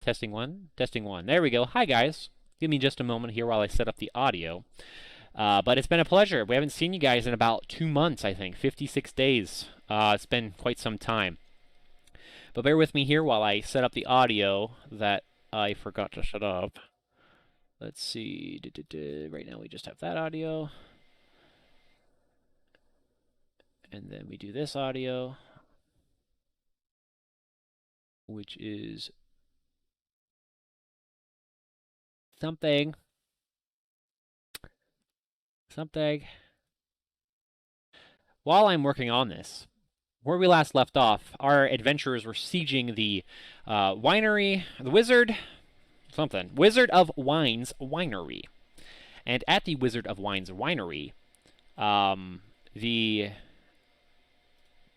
Testing one. Testing one. There we go. Hi, guys. Give me just a moment here while I set up the audio. But it's been a pleasure. We haven't seen you guys in about 2 months, I think. 56 days. It's been quite some time. But bear with me here while I set up the audio that I forgot to set up. Let's see. Right now we just have that audio. And then we do this audio, which is something. While I'm working on this, where we last left off, our adventurers were sieging the winery, the Wizard of Wine's winery. And at the Wizard of Wine's winery, the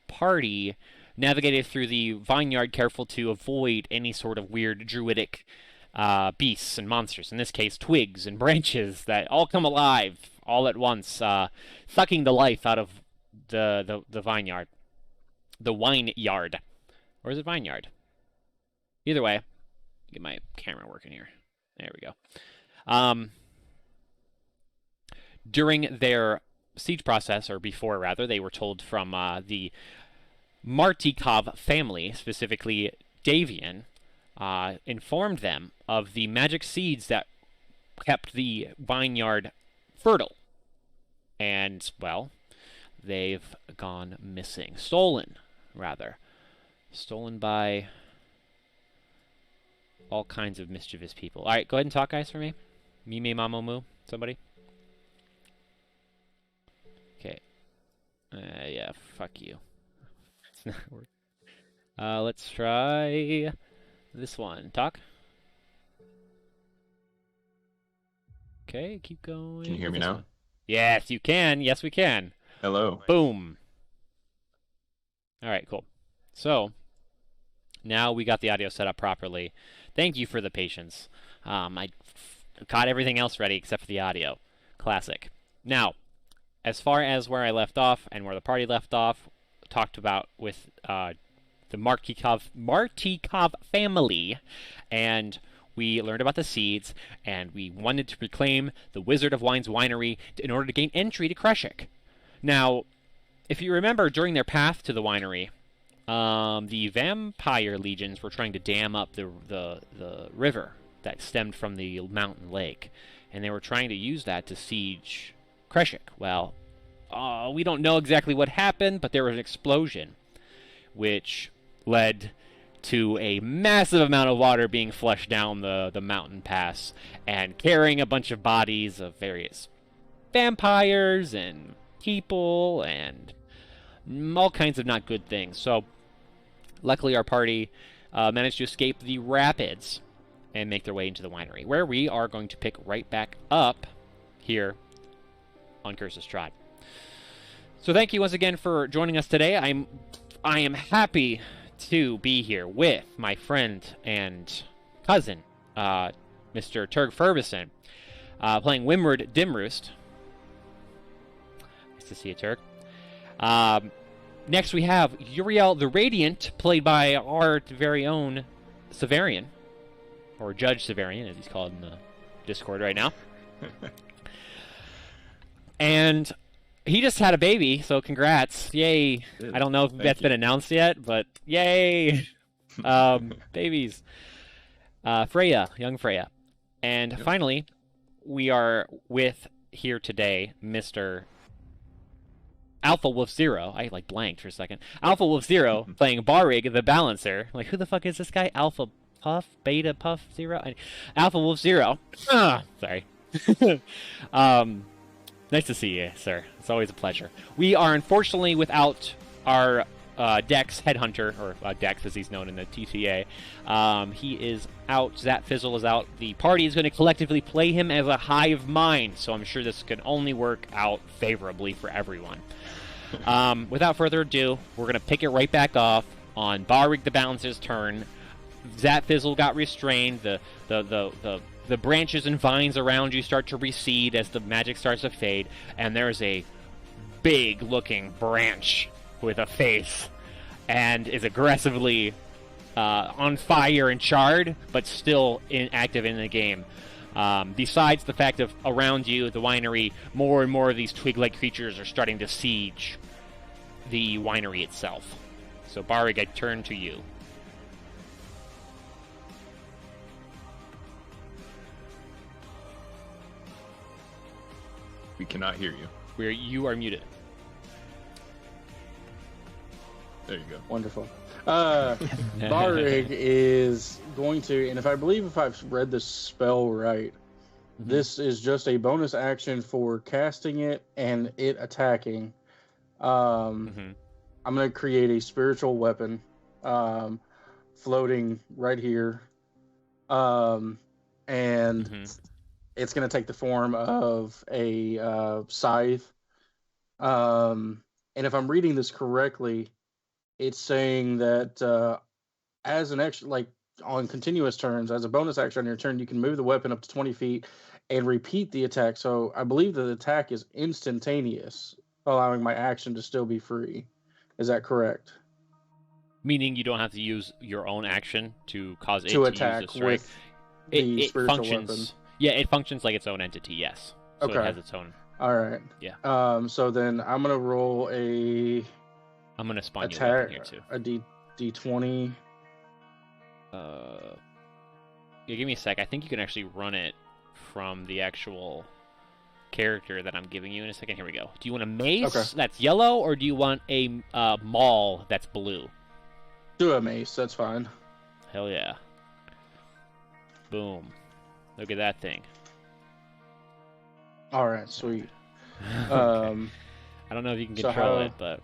party navigated through the vineyard, careful to avoid any sort of weird druidic beasts and monsters. In this case, twigs and branches that all come alive all at once, sucking the life out of the vineyard. The wine yard. Or is it vineyard? Either way, get my camera working here. There we go. During their siege process, or before rather, they were told from the Martiov family, specifically Davian, informed them of the magic seeds that kept the vineyard fertile. And, well, they've gone missing. Stolen, rather. Stolen by all kinds of mischievous people. Alright, go ahead and talk, guys, for me. Mime Mamomu, somebody. Okay. Yeah, fuck you. It's not working. Let's try this one. Talk. Okay, keep going. Can you hear me now? One. Yes, you can. Yes, we can. Hello. Boom. All right, cool. So, now we got the audio set up properly. Thank you for the patience. I got everything else ready except for the audio. Classic. Now, as far as where I left off and where the party left off, talked about with the Martikov family, and we learned about the seeds, and we wanted to reclaim the Wizard of Wine's winery in order to gain entry to Kreshik. Now, if you remember, during their path to the winery, the vampire legions were trying to dam up the river that stemmed from the mountain lake, and they were trying to use that to siege Kreshik. Well, we don't know exactly what happened, but there was an explosion, which led to a massive amount of water being flushed down the mountain pass and carrying a bunch of bodies of various vampires and people and all kinds of not good things. So, luckily our party managed to escape the rapids and make their way into the winery, where we are going to pick right back up here on Curse of Strahd. So thank you once again for joining us today. I am happy to be here with my friend and cousin, Mr. Turg Ferguson, playing Wimward Dimroost. Nice to see you, Turg. Next we have Uriel the Radiant, played by our very own Severian, or Judge Severian, as he's called in the Discord right now. And he just had a baby, so congrats. Yay. I don't know if that's been announced yet, but yay. Babies. Freya, young Freya. And finally, we are with here today, Mr. Alpha Wolf Zero. I blanked for a second. Alpha Wolf Zero playing Barig the Balancer. Like, who the fuck is this guy? Alpha Puff? Beta Puff Zero? Alpha Wolf Zero. Sorry. Nice to see you, sir. It's always a pleasure. We are unfortunately without our Dex Headhunter, or Dex as he's known in the TCA. He is out. Zat Fizzle is out. The party is going to collectively play him as a hive mind, so I'm sure this can only work out favorably for everyone. Without further ado, we're going to pick it right back off on Barig the Balancer's turn. Zat Fizzle got restrained. The branches and vines around you start to recede as the magic starts to fade, and there's a big-looking branch with a face and is aggressively on fire and charred, but still active in the game. Besides the fact of around you, the winery, more and more of these twig-like creatures are starting to siege the winery itself. So, Barig, I turn to you. We cannot hear you. You are muted. There you go. Wonderful. Barig is going to, and if I've read this spell right, this is just a bonus action for casting it and it attacking. I'm going to create a spiritual weapon floating right here. And it's going to take the form of a scythe. And if I'm reading this correctly, it's saying that as an extra, like on continuous turns, as a bonus action on your turn, you can move the weapon up to 20 feet and repeat the attack. So I believe that the attack is instantaneous, allowing my action to still be free. Is that correct? Meaning you don't have to use your own action to cause it to to attack use a strike. with the It spiritual functions. weapon. Yeah, it functions like its own entity. Yes. So Okay. It has its own. All right. Yeah. So then I'm gonna roll I'm gonna spawn you a attack weapon here too. a d20. Yeah, give me a sec. I think you can actually run it from the actual character that I'm giving you in a second. Here we go. Do you want a mace that's yellow, or do you want a maul that's blue? Do a mace. That's fine. Hell yeah. Boom. Look at that thing. All right. Sweet. Okay. I don't know if you can control it, but...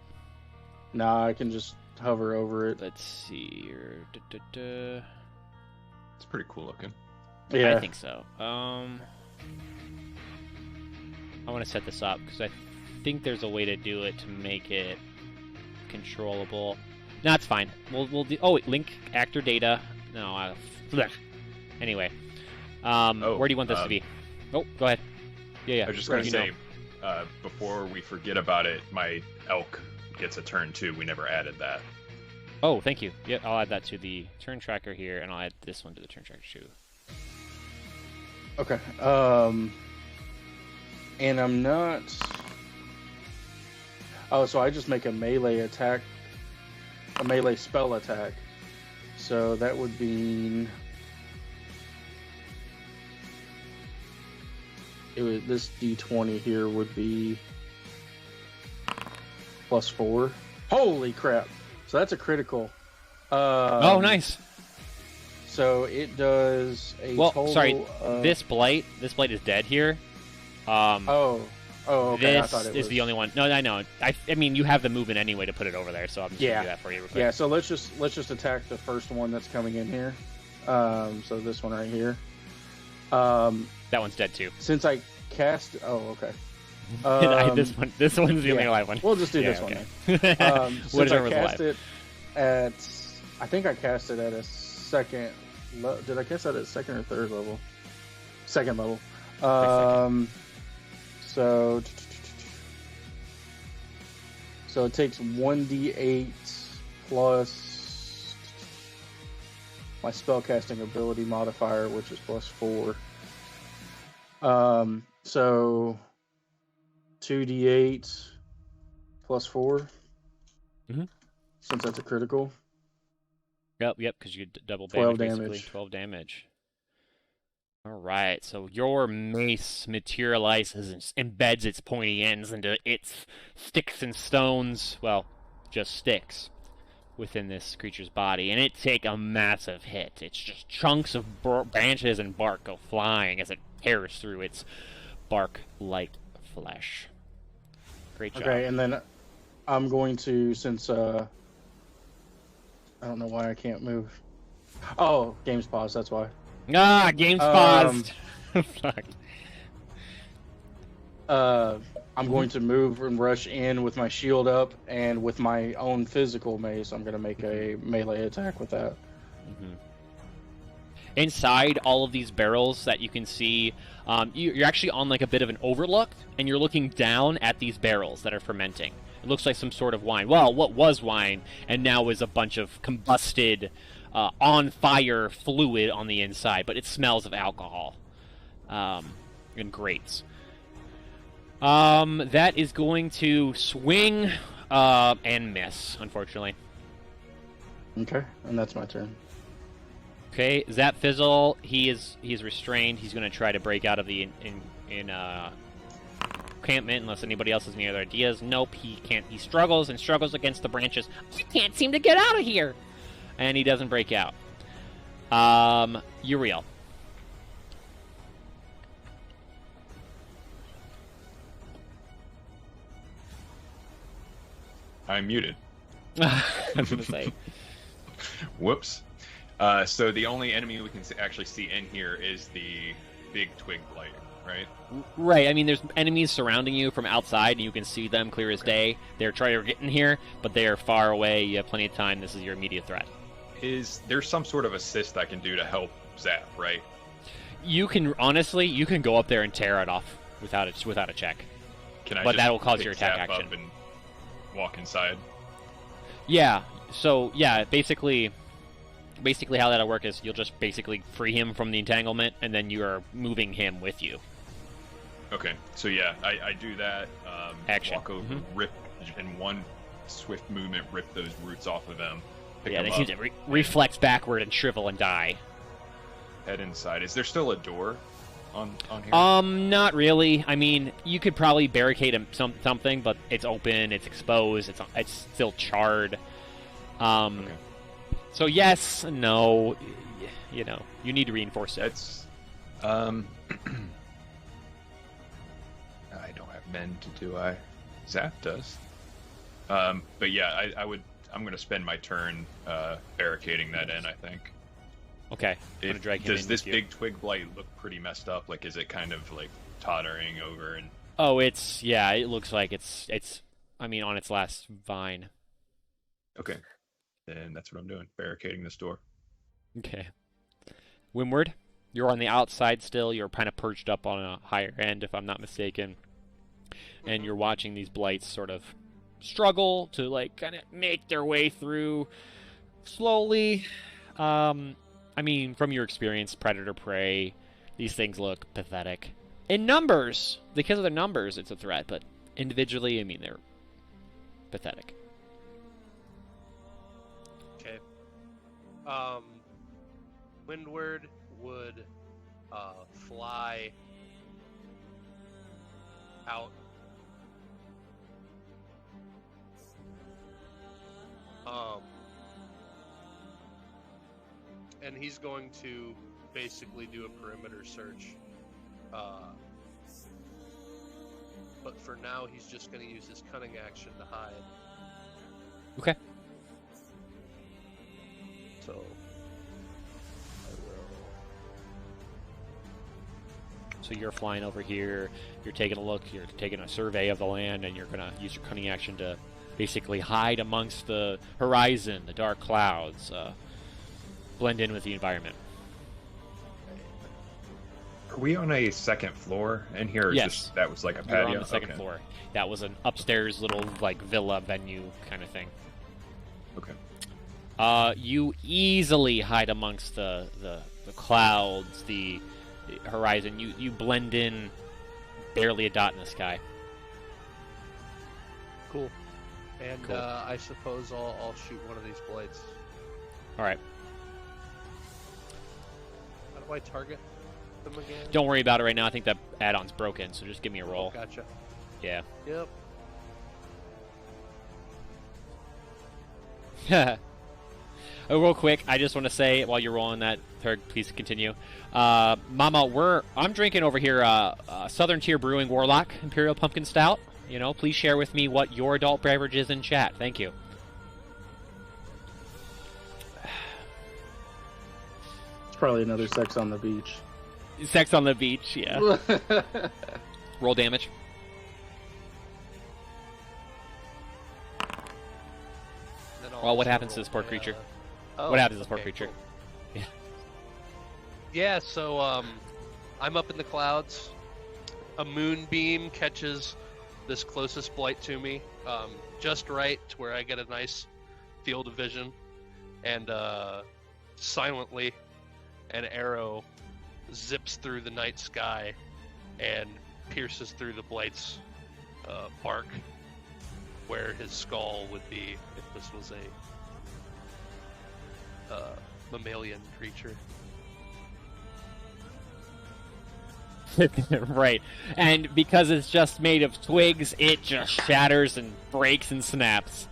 Nah, I can just hover over it. Let's see here. It's pretty cool looking. Yeah. I think so. I want to set this up because I think there's a way to do it to make it controllable. No, it's fine. We'll do. Oh, wait, link actor data. No. Anyway, where do you want this to be? Oh, go ahead. Yeah. I was just gonna say, before we forget about it, my elk gets a turn too. We never added that. Oh, thank you. Yeah, I'll add that to the turn tracker here, and I'll add this one to the turn tracker too. Okay. And I'm not... Oh, so I just make a melee attack, a melee spell attack. So that would mean... this d20 here would be +4. Holy crap! So that's a critical. Oh, nice. So it does a total. Sorry. This blight is dead here. Okay. This is the only one. No, I know. I mean, you have the movement anyway to put it over there, so I'm just gonna do that for you real quick. Yeah. So let's just attack the first one that's coming in here. So this one right here. That one's dead too. Since I cast, okay. This one's the only live one. We'll just do this one. Then. Since I cast it at, I think I cast it at a second. Did I cast that at second or third level? Second level. So it takes 1d8 plus my spellcasting ability modifier, which is +4. So 2d8 +4. Since that's a critical. Yep, because you double 12 damage, damage. basically. 12 damage. Alright, so your mace materializes and embeds its pointy ends into its sticks and stones, well, just sticks, within this creature's body, and it take a massive hit. It's just chunks of branches and bark go flying as it tears through its bark-like flesh. Great job. Okay, and then I'm going to, since I don't know why I can't move. Oh, game's paused, that's why. Game's paused. Fuck. I'm going to move and rush in with my shield up, and with my own physical mace, I'm going to make a melee attack with that. Inside all of these barrels that you can see, you're actually on like a bit of an overlook, and you're looking down at these barrels that are fermenting. It looks like some sort of wine. Well, what was wine, and now is a bunch of combusted on fire fluid on the inside, but it smells of alcohol and grapes. That is going to swing and miss, unfortunately. Okay, and that's my turn. Okay, Zap Fizzle, he's restrained. He's going to try to break out of the encampment unless anybody else has any other ideas. Nope, he can't. He struggles and struggles against the branches. He can't seem to get out of here, and he doesn't break out. Uriel. I'm muted. I was going to say. Whoops. So the only enemy we can actually see in here is the big twig blight, right? Right. I mean, there's enemies surrounding you from outside, and you can see them clear as day. They're trying to get in here, but they are far away. You have plenty of time. This is your immediate threat. Is there some sort of assist I can do to help Zap, right? You can go up there and tear it off without a check. Can I? But just that will cause pick your attack Zap action. up and walk inside. Yeah. So yeah, basically how that'll work is you'll just basically free him from the entanglement, and then you are moving him with you. Okay. So yeah, I do that. Action. Walk over, rip in one swift movement, rip those roots off of them. Pick Yeah, them they seem up, to reflex backward and shrivel and die. head inside. Is there still a door on here? Not really. I mean, you could probably barricade him something, but it's open, it's exposed, it's still charred. Okay. So yes, no, you need to reinforce it. That's I don't have men to do. Zap does. But yeah, I'm going to spend my turn barricading that in, I think. Okay. I'm gonna drag him Does in this with you. big twig blight look pretty messed up? Like, is it kind of like tottering over and? Oh, it looks like it's on its last vine. Okay. Then that's what I'm doing, barricading this door. Okay. Windward, you're on the outside still. You're kind of perched up on a higher end, if I'm not mistaken. And you're watching these blights sort of struggle to, like, kind of make their way through slowly. I mean, from your experience, predator prey, these things look pathetic. In numbers, because of their numbers, it's a threat, but individually, I mean, they're pathetic. Okay. Windward would fly out. And he's going to basically do a perimeter search. But for now, he's just going to use his cunning action to hide. Okay. So, I will. So you're flying over here, you're taking a look, you're taking a survey of the land, and you're going to use your cunning action to basically hide amongst the horizon, the dark clouds, blend in with the environment. Are we on a second floor in here? Or Yes. Just, that was like a You're patio? on the second Okay. floor. That was an upstairs little, like, villa venue kind of thing. Okay. You easily hide amongst the clouds, the horizon. You blend in, barely a dot in the sky. Cool. And Cool. I suppose I'll shoot one of these blades. All right. How do I target them again? Don't worry about it right now. I think that add-on's broken, so just give me a roll. Gotcha. Yeah. Yep. Oh, real quick, I just want to say while you're rolling that, Ferg, please continue. Mama, I'm drinking over here Southern Tier Brewing Warlock Imperial Pumpkin Stout. Please share with me what your adult beverage is in chat. Thank you. It's probably another sex on the beach. Sex on the beach, yeah. Roll damage. Then I'll Well, what also happens to roll this poor my, creature? Oh, What happens to this poor okay, creature? cool. Yeah. Yeah, so I'm up in the clouds. A moonbeam catches this closest blight to me, just right to where I get a nice field of vision. And silently, an arrow zips through the night sky and pierces through the blade's bark, where his skull would be if this was a mammalian creature. Right. And because it's just made of twigs, it just shatters and breaks and snaps.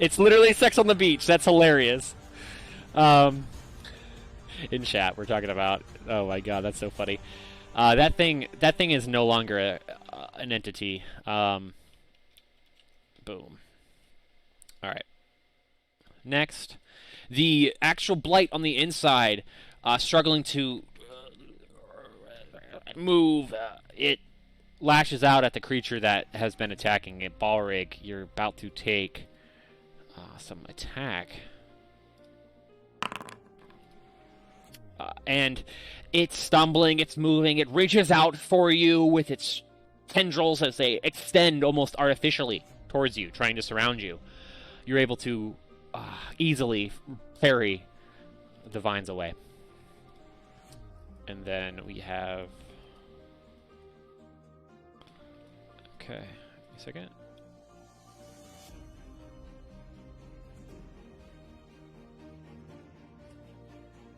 It's literally Sex on the Beach. That's hilarious. In chat, we're talking about... Oh my god, that's so funny. That thing is no longer an entity. Boom. Alright. Next. The actual blight on the inside, struggling to move. It lashes out at the creature that has been attacking it. Balrig, you're about to take some attack. And it's stumbling, it's moving, it reaches out for you with its tendrils as they extend almost artificially towards you, trying to surround you. You're able to easily parry the vines away. And then we have... Okay, a second.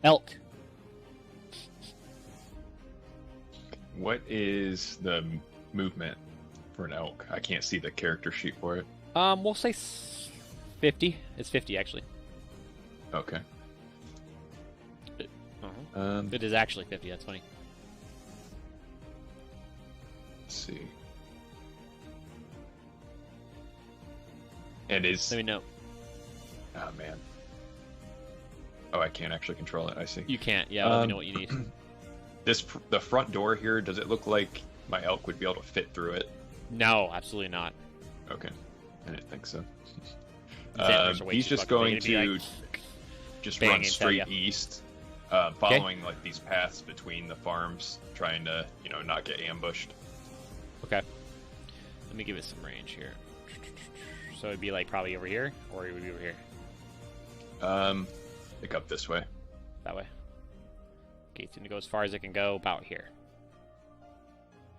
Elk. What is the movement for an elk? I can't see the character sheet for it. We'll say 50. It's 50 actually. Okay. It is actually 50. That's funny. Let's see. And is... Let me know. Oh, man. Oh, I can't actually control it. I see. You can't. Yeah, let me know what you need. The front door here, does it look like my elk would be able to fit through it? No, absolutely not. Okay. I didn't think so. He's just going to like, just run banging straight at ya. east, following like these paths between the farms, trying to, not get ambushed. Okay. Let me give it some range here. So it'd be like probably over here, or it would be over here. Pick up this way. That way. Okay, it's gonna go as far as it can go, about here.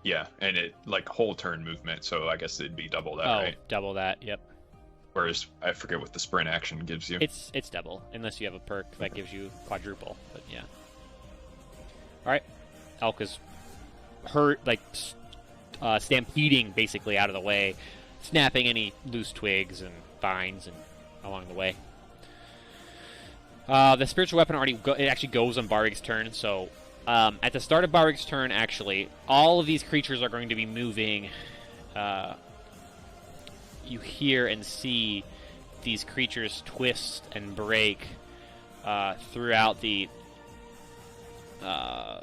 Yeah, and it like whole turn movement, so I guess it'd be double that, right? Double that. Yep. Whereas I forget what the sprint action gives you. It's double, unless you have a perk that gives you quadruple. But yeah. All right. Elk is hurt, like stampeding basically out of the way, snapping any loose twigs and vines and along the way. The spiritual weapon it actually goes on Barrig's turn, so at the start of Barrig's turn, actually, all of these creatures are going to be moving. You hear and see these creatures twist and break throughout the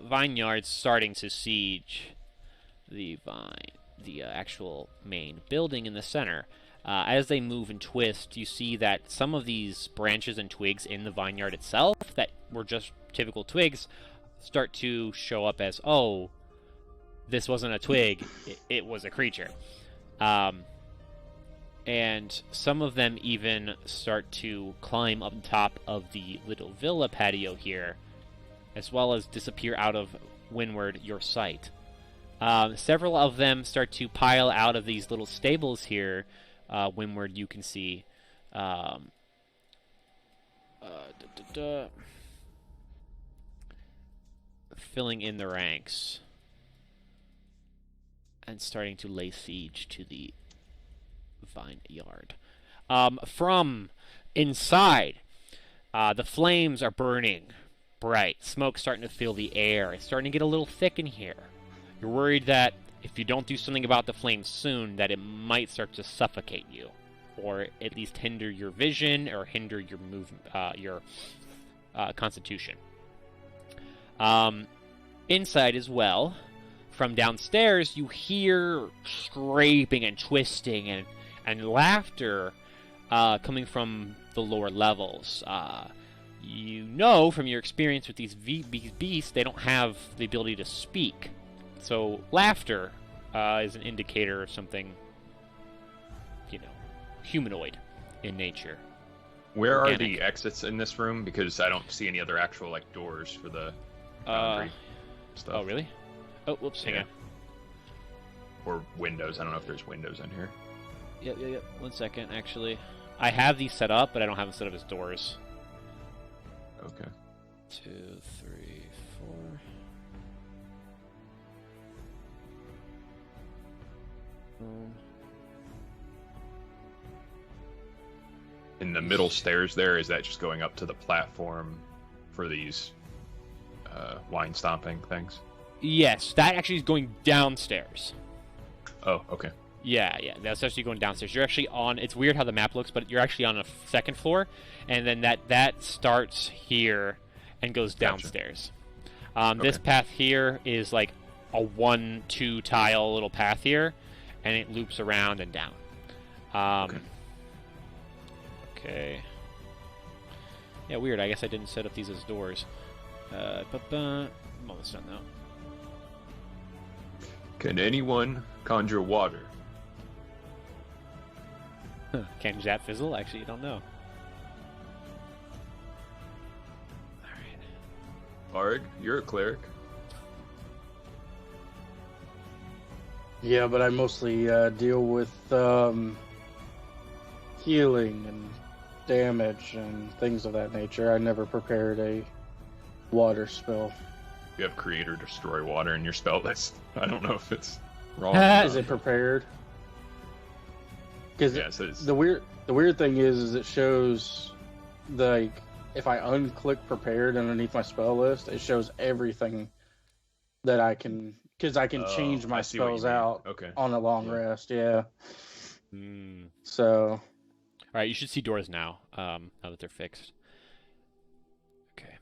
vineyards, starting to siege the actual main building in the center. As they move and twist, you see that some of these branches and twigs in the vineyard itself that were just typical twigs start to show up as, oh, this wasn't a twig, it was a creature. And some of them even start to climb up top of the little villa patio here, as well as disappear out of windward your sight. Several of them start to pile out of these little stables here. Windward, you can see filling in the ranks and starting to lay siege to the vineyard. From inside, the flames are burning bright. Smoke starting to fill the air. It's starting to get a little thick in here. You're worried that if you don't do something about the flames soon, that it might start to suffocate you, or at least hinder your vision or hinder your movement, your constitution. Inside as well, from downstairs, you hear scraping and twisting and laughter coming from the lower levels. You know from your experience with these beasts, they don't have the ability to speak. So laughter is an indicator of something, humanoid in nature. Where are organic. the exits in this room? Because I don't see any other actual like doors for the Uh, foundry stuff. oh, really? Oh, whoops, hang Yeah. on. Or windows. I don't know if there's windows in here. Yep. 1 second, actually. I have these set up, but I don't have them set up as doors. Okay. 2, 3, 4. In the middle stairs there, is that just going up to the platform for these wine stomping things? Yes, that actually is going downstairs. Oh, okay. Yeah, that's actually going downstairs. You're actually on. It's weird how the map looks, but you're actually on a second floor, and then that starts here and goes Gotcha. downstairs. This path here is like a 1-2 tile little path here, and it loops around and down. Okay. Yeah, weird. I guess I didn't set up these as doors. I'm almost done though. Can anyone conjure water? Can that fizzle? Actually, you don't know. Alright. Arg, you're a cleric. Yeah, but I mostly deal with healing and damage and things of that nature. I never prepared a water spell. You have create or destroy water in your spell list. I don't know if it's wrong. Is it prepared? Because Yes, it is. the weird thing is it shows like if I unclick prepared underneath my spell list, it shows everything that I can, because I can change my I see what you spells mean. out Okay. on a long Yeah. rest. Yeah. Hmm. So Alright, you should see doors now, now that they're fixed. Okay.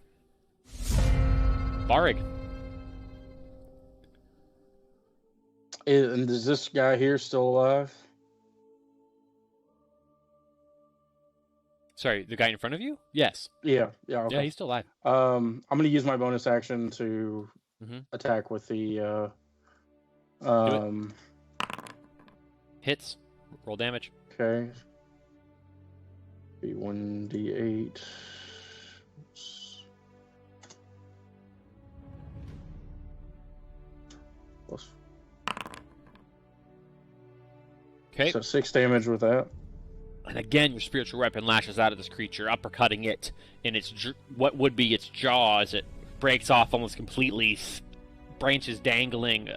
Barig. and is this guy here still alive? Sorry, the guy in front of you? Yes. Yeah. Okay. Yeah, he's still alive. I'm gonna use my bonus action to Mhm. attack with the Hits. Roll damage. okay. Be 1d8. Plus, Okay. so 6 damage with that. And again, your spiritual weapon lashes out at this creature, uppercutting it in its what would be its jaw as it breaks off almost completely, branches dangling.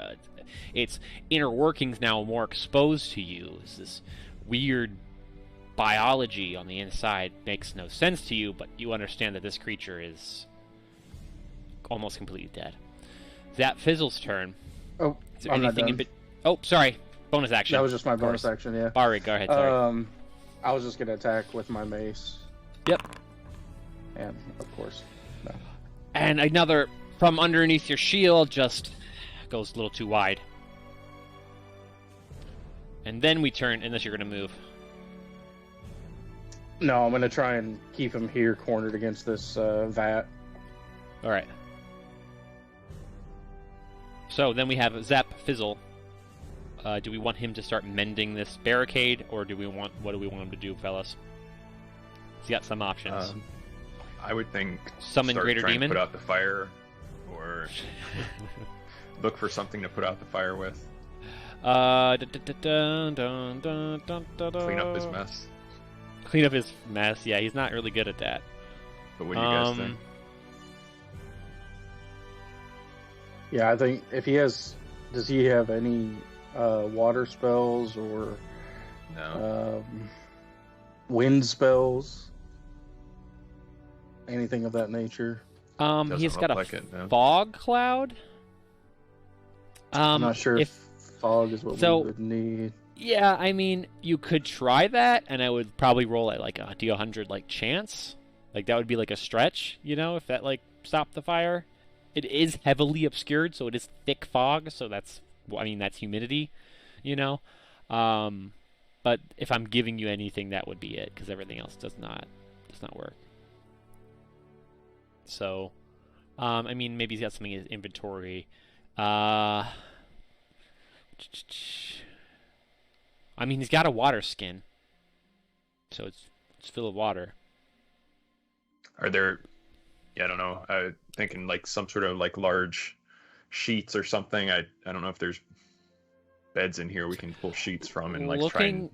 Its inner workings now more exposed to you. As this weird biology on the inside makes no sense to you, but you understand that this creature is almost completely dead. That Fizzle's turn. Oh, Is there I'm not anything done. Oh, sorry. Bonus action. That was just my Of bonus course. action, yeah. Barry, go ahead. Sorry. I was just gonna attack with my mace. Yep. And of course, no. And another from underneath your shield just goes a little too wide. And then we turn, unless you're going to move. No, I'm gonna try and keep him here, cornered against this vat. All right. So then we have Zap Fizzle. Do we want him to start mending this barricade, or what do we want him to do, fellas? He's got some options. I would think Summon start Greater trying Demon? to put out the fire, or look for something to put out the fire with. Clean Clean up his mess. Clean up his mess. Yeah, he's not really good at that. But what do you guys think? Yeah, I think if he has, does he have any water spells or No. wind spells? Anything of that nature? Doesn't He's got look a like it, no. fog cloud. I'm not sure if fog is what so- we would need. Yeah, I mean, you could try that, and I would probably roll at like a D100 like chance. Like that would be like a stretch, if that like stopped the fire. It is heavily obscured, so it is thick fog. So that's humidity, But if I'm giving you anything, that would be it, because everything else does not work. So, maybe he's got something in his inventory. He's got a water skin, so it's full of water. Are there? Yeah, I don't know. Thinking like some sort of like large sheets or something. I don't know if there's beds in here we can pull sheets from and like try and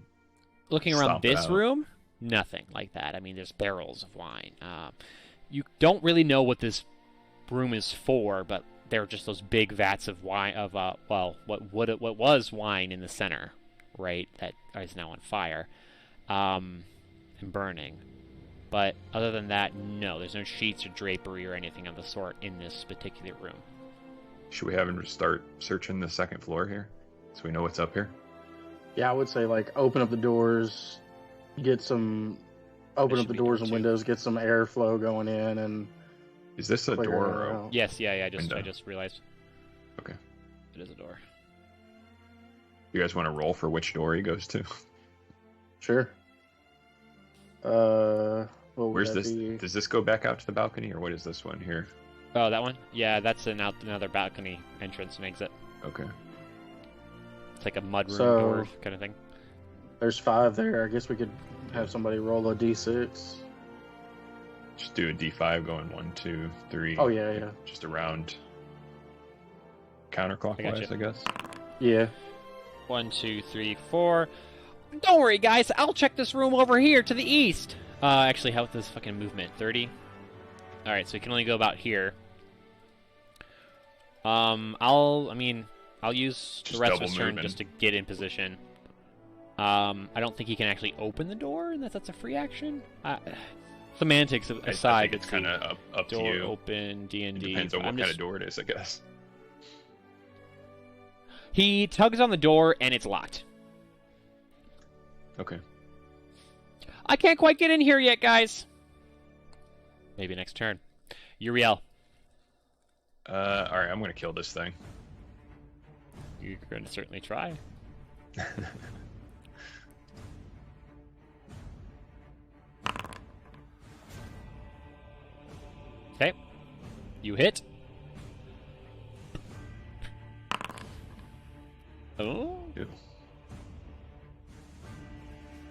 Looking around stomp it this out. room, nothing like that. I mean, there's barrels of wine. You don't really know what this room is for, but there are just those big vats of wine what was wine in the center, right? That is now on fire, and burning. But other than that, no, there's no sheets or drapery or anything of the sort in this particular room. Should we have him start searching the second floor here, so we know what's up here? Yeah, I would say like open up the doors, get some, open There up the should be doors door and too. windows, get some airflow going in, and Is this a clear door it or a... out. Yes, yeah, I Window. just realized. Okay. It is a door. You guys want to roll for which door he goes to? Sure. What would Where's that this? be? Does this go back out to the balcony, or what is this one here? Oh, that one? Yeah, that's another balcony entrance and exit. Okay. It's like a mudroom So- door kind of thing. There's 5 there. I guess we could have somebody roll a d6. Just do a D5 going 1, 2, 3. Oh, yeah. Just around counterclockwise, I guess. Yeah. 1, 2, 3, 4. Don't worry, guys. I'll check this room over here to the east. Actually, how with this fucking movement? 30? Alright, so we can only go about here. I'll use the Just rest of double his turn moving. just to get in position. I don't think he can actually open the door, and that's a free action. Semantics I aside, think it's kind of up to door you. open, It D&D. depends on what kind of door it is, I guess. He tugs on the door, and it's locked. Okay. I can't quite get in here yet, guys. Maybe next turn. Uriel, All right, I'm gonna kill this thing. you're going to certainly try. Okay. You hit. Oh. Ew.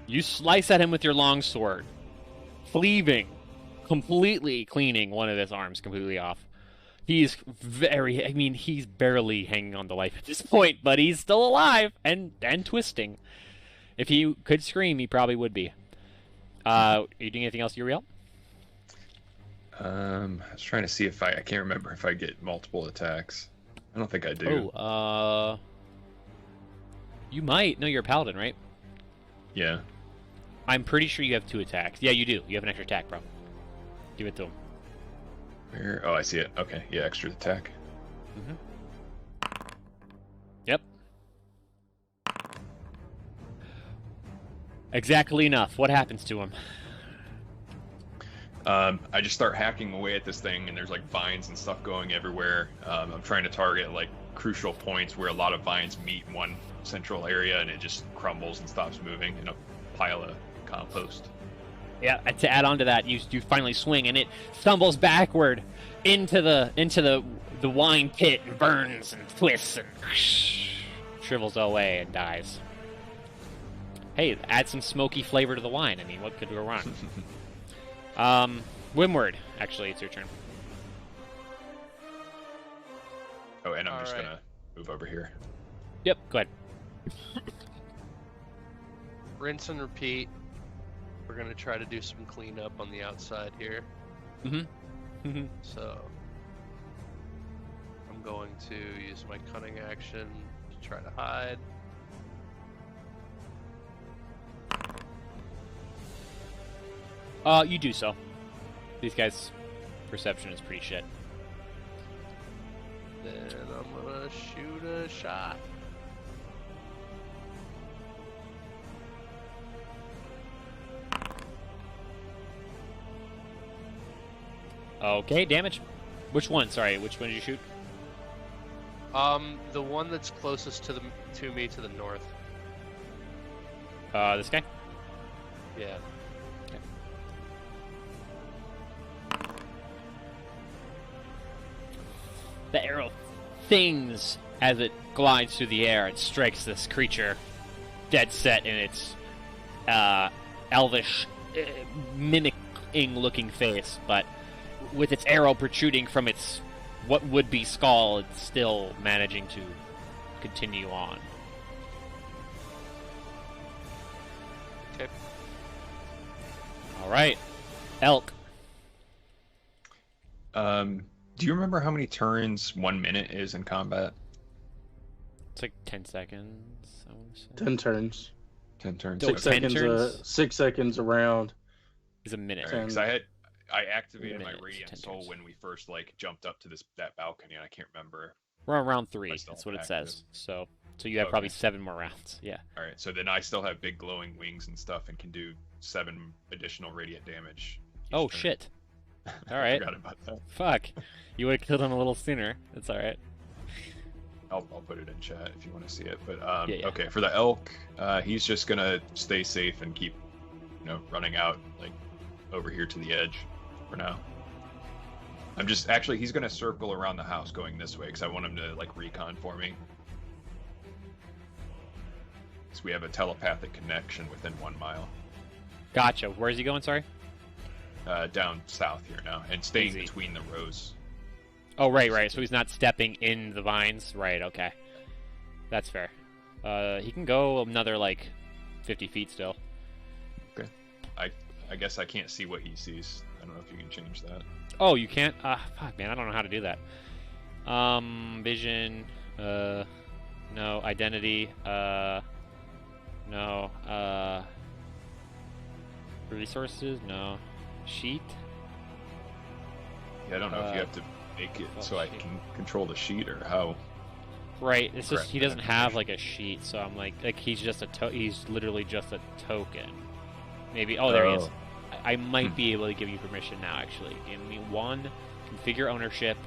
You slice at him with your longsword, cleaving, completely cleaning one of his arms completely off. He's he's barely hanging on to life at this point, but he's still alive and twisting. If he could scream, he probably would be. Are you doing anything else, Uriel? I was trying to see if I can't remember if I get multiple attacks. I don't think I do. You might. No, you're a paladin, right? Yeah. I'm pretty sure you have 2 attacks. Yeah, you do. You have an extra attack, bro. Give it to him. Where? Oh, I see it. Okay. Yeah, extra attack. Yep. Exactly enough. What happens to him? I just start hacking away at this thing, and there's like vines and stuff going everywhere. I'm trying to target like crucial points where a lot of vines meet in one central area, and it just crumbles and stops moving in a pile of compost. Yeah, to add on to that, you finally swing, and it stumbles backward into the wine pit and burns and twists and shrivels away and dies. Hey, add some smoky flavor to the wine. I mean, what could go wrong? Wimward, actually, it's your turn. Oh, and I'm just Alright. gonna move over here. Yep, go ahead. Rinse and repeat. We're gonna try to do some cleanup on the outside here. Mm-hmm. So I'm going to use my cunning action to try to hide. You do so. These guys' perception is pretty shit. Then I'm gonna shoot a shot. Okay, damage. Which one? Sorry, which one did you shoot? The one that's closest to me to the north. This guy? Yeah. The arrow things as it glides through the air and strikes this creature dead set in its elvish, mimic disgusting-looking face, but with its arrow protruding from its what would be skull, it's still managing to continue on. Okay. All right, elk. Do you remember how many turns 1 minute is in combat? It's like 10 seconds, I want to say. 10 turns. 10 turns. 6 10 seconds. turns? 6 seconds around. Is a minute. All right, 'cause I activated my Minutes, radiant 10 soul turns. when we first like jumped up to that balcony, and I can't remember. We're on round 3, I still that's what it active. says. So you have Okay. probably 7 more rounds, yeah. All right, so then I still have big glowing wings and stuff, and can do 7 additional radiant damage. each Oh, turn. shit. I Alright. forgot about that. Fuck. You would have killed him a little sooner. That's alright. I'll put it in chat if you want to see it. But Yeah. okay, for the elk, he's just gonna stay safe and keep, running out like over here to the edge for now. He's gonna circle around the house going this way because I want him to like recon for me. So we have a telepathic connection within 1 mile. Gotcha. Where's he going, sorry? Down south here now, and staying Easy. between the rows. Oh, right. So he's not stepping in the vines. Right, okay. That's fair. He can go another, 50 feet still. Okay. I guess I can't see what he sees. I don't know if you can change that. Oh, you can't? Fuck, man, I don't know how to do that. Vision, no. Identity, no. Resources, no. Sheet? Yeah, I don't know if you have to make it so I sheet. can control the sheet or how. Right, it's just Correct he that doesn't have a sheet, so I'm like he's just he's literally just a token. Maybe there he is. I might be able to give you permission now. Actually, give me 1. Configure ownership.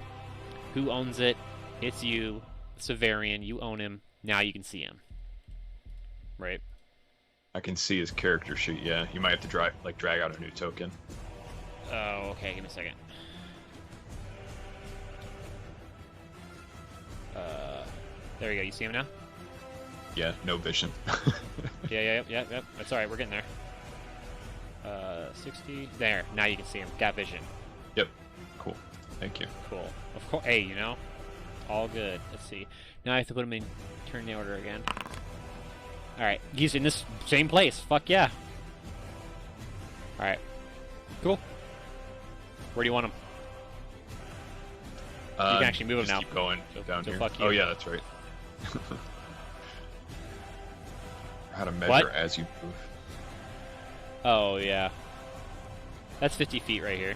Who owns it? It's you, Severian. You own him. Now you can see him. Right. I can see his character sheet. Yeah, you might have to drag out a new token. Oh, okay. Give me a second. There you go. You see him now? Yeah, no vision. Yeah. That's all right. We're getting there. 60. There. Now you can see him. Got vision. Yep. Cool. Thank you. Cool. Of course. Hey, all good. Let's see. Now I have to put him in turn the order again. All right. He's in this same place. Fuck yeah. All right. Cool. Where do you want him? You can actually move him just now. Keep going down so here. fuck you. Oh yeah, that's right. How to measure What? as you move. Oh yeah. That's 50 feet right here.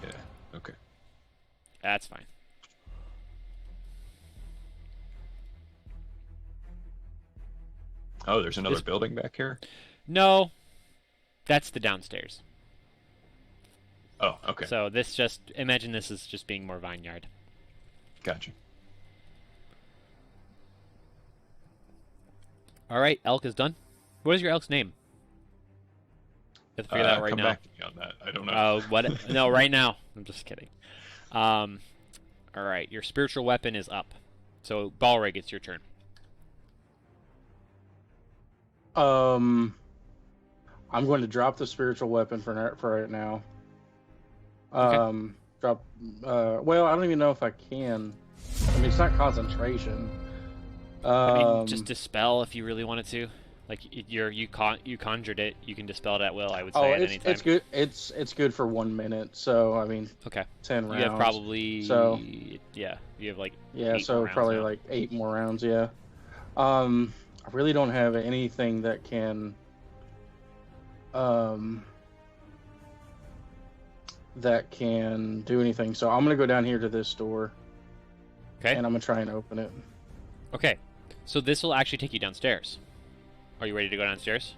Yeah. Okay. That's fine. Oh, there's another This- building back here. No. That's the downstairs. Oh, okay. So imagine this is just being more vineyard. Gotcha. All right, elk is done. What is your elk's name? You have to figure that out right come now. back to me on that. I don't know. Oh, what? No, right now. I'm just kidding. All right, your spiritual weapon is up. So, Balrig, it's your turn. I'm going to drop the spiritual weapon for right now. Okay. Drop. Well, I don't even know if I can. I mean, it's not concentration. I mean, just dispel if you really wanted to. Like you conjured it, you can dispel it at will. I would say at any time. it's good. It's good for 1 minute. So I mean, Okay. 10 rounds. You have probably you have 8 so more rounds probably now. 8 more rounds. Yeah. I really don't have anything that can do anything. So I'm gonna go down here to this door. Okay. And I'm gonna try and open it. Okay. So this will actually take you downstairs. Are you ready to go downstairs?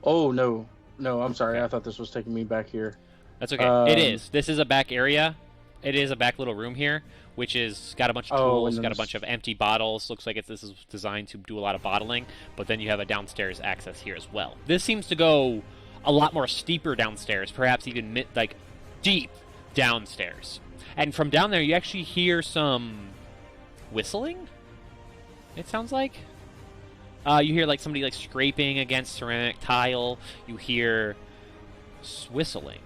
Oh no, I'm sorry. Okay. I thought this was taking me back here. That's okay. It is. This is a back area. It is a back little room here, which is got a bunch of tools, and got a then bunch of empty bottles. Looks like this is designed to do a lot of bottling, but then you have a downstairs access here as well. This seems to go a lot more steeper downstairs, perhaps even deep downstairs. And from down there, you actually hear some whistling. It sounds like. You hear somebody scraping against ceramic tile. You hear whistling.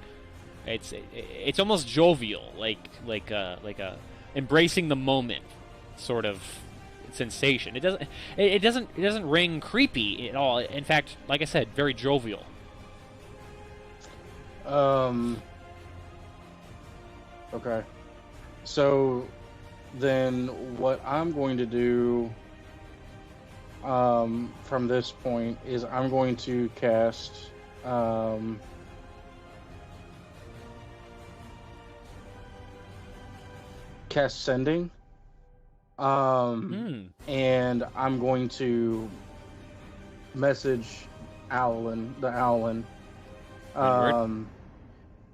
It's almost jovial, like a embracing the moment sort of sensation. It doesn't ring creepy at all. In fact, like I said, very jovial. Okay. So then what I'm going to do from this point is I'm going to cast sending. And I'm going to message the Owlin.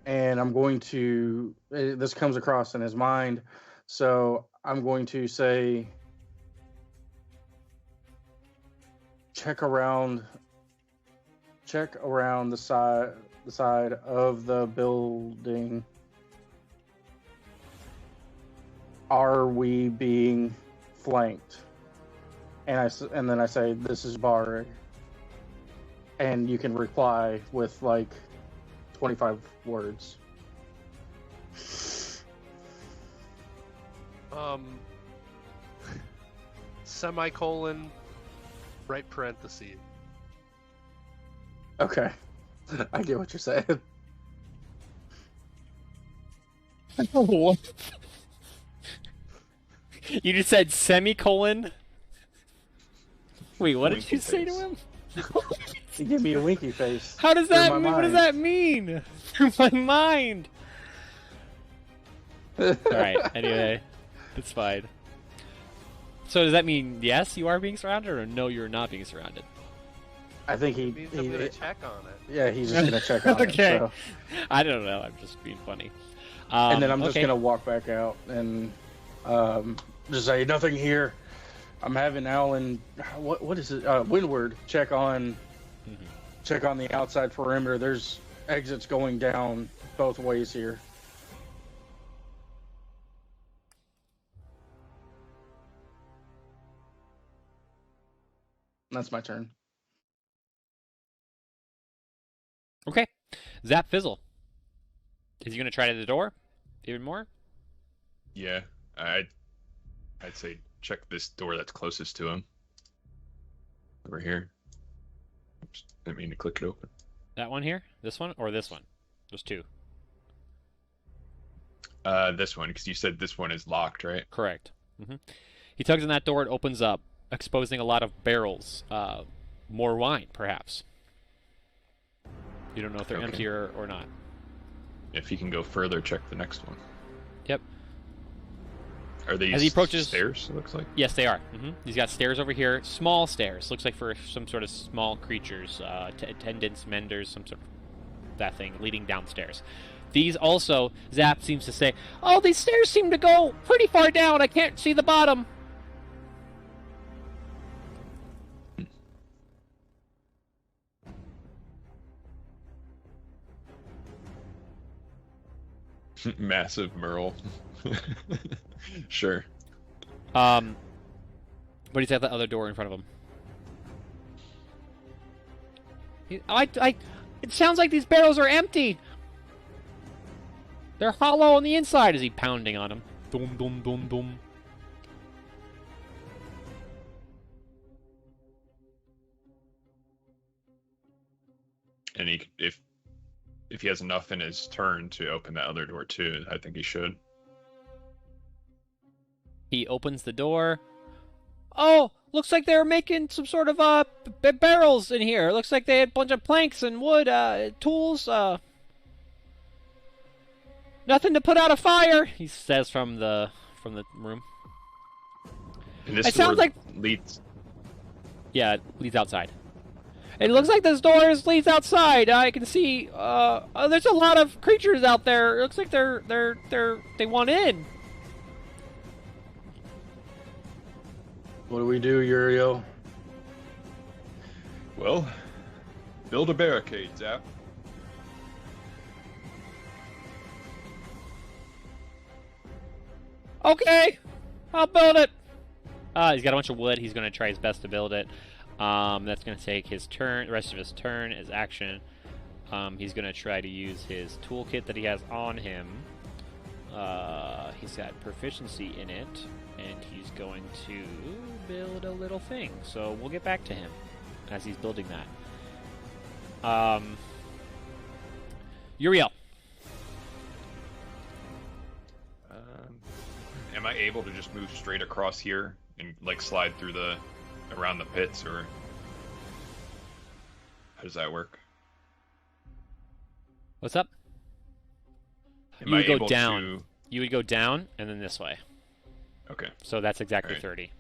And I'm going to, this comes across in his mind, so I'm going to say, check around the side of the building. Are we being flanked? And then I say, this is Barg. And you can reply with like 25 words. Semicolon, right parenthesis. Okay. I get what you're saying. What? You just said semicolon? Wait, what did you say to him? He gave me a winky face. How does that mean? What does that mean? Through my mind. Alright, anyway. It's fine. So does that mean yes, you are being surrounded, or no, you're not being surrounded? I think It means I'm gonna check on it. Yeah, he's just gonna check on okay. it. So. I don't know, I'm just being funny. And then I'm just okay. gonna walk back out and just say nothing here. I'm having Alan. What is it? Windward check on the outside perimeter. There's exits going down both ways here. That's my turn. Okay. Zap Fizzle. Is he gonna try to the door? Even more? Yeah, I'd say check this door that's closest to him. Over here. Oops, didn't mean to click it open. That one here? This one? Or this one? There's two. This one, because you said this one is locked, right? Correct. He tugs on that door, it opens up, exposing a lot of barrels. More wine, perhaps. You don't know if they're empty or not. If he can go further, check the next one. Yep. Are these As he approaches, stairs, it looks like? Yes, they are. He's got stairs over here. Small stairs. Looks like for some sort of small creatures. Attendants, menders, some sort of that thing leading downstairs. These also, Zap seems to say, oh, these stairs seem to go pretty far down. I can't see the bottom. Massive Merle. Sure. But he's at the other door in front of him. It sounds like these barrels are empty. They're hollow on the inside. Is he pounding on them? Boom, boom, boom, boom. And if he has enough in his turn to open that other door too, I think he should. He opens the door. Oh, looks like they're making some sort of barrels in here. It looks like they had a bunch of planks and wood, tools. Nothing to put out a fire, he says from the room. And this it sounds like leads. Yeah, it leads outside. It looks like this door leads outside. I can see. There's a lot of creatures out there. It looks like they want in. What do we do, Uriel? Well, build a barricade, Zap. Okay, I'll build it. He's got a bunch of wood. He's going to try his best to build it. That's going to take his turn, the rest of his turn, his action. He's going to try to use his toolkit that he has on him. He's got proficiency in it, and he's going to build a little thing. So we'll get back to him as he's building that. Uriel. Am I able to just move straight across here and like slide through around the pits, or how does that work? What's up? Am I able down. to... You would go down and then this way. Okay. So that's exactly Right. 30.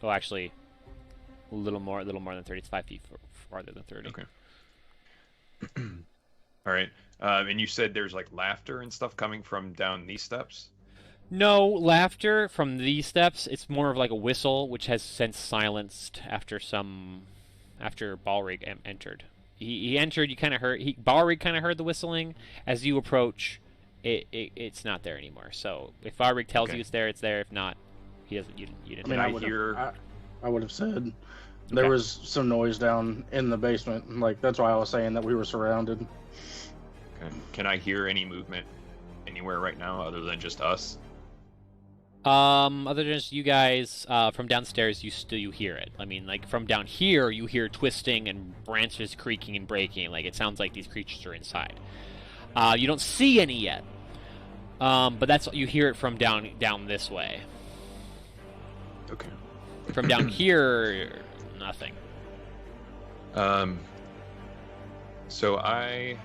Oh, actually, a little more than 30. It's 5 feet farther than 30. Okay. All right. And you said there's like laughter and stuff coming from down these steps? No laughter from these steps. It's more of like a whistle, which has since silenced after Balrig entered. He entered. You kind of heard. Balrig kind of heard the whistling. As you approach, it's not there anymore. So if Balrig tells Okay. you it's there, it's there. If not, he doesn't. You didn't. I mean, Can I would have said there was some noise down in the basement. Like, that's why I was saying that we were surrounded. Okay. Can I hear any movement anywhere right now other than just us? Other than just you guys, from downstairs, you hear it. I mean, like from down here, you hear twisting and branches creaking and breaking. Like it sounds like these creatures are inside. You don't see any yet, but you hear it from down this way. Okay. From down here, nothing. So I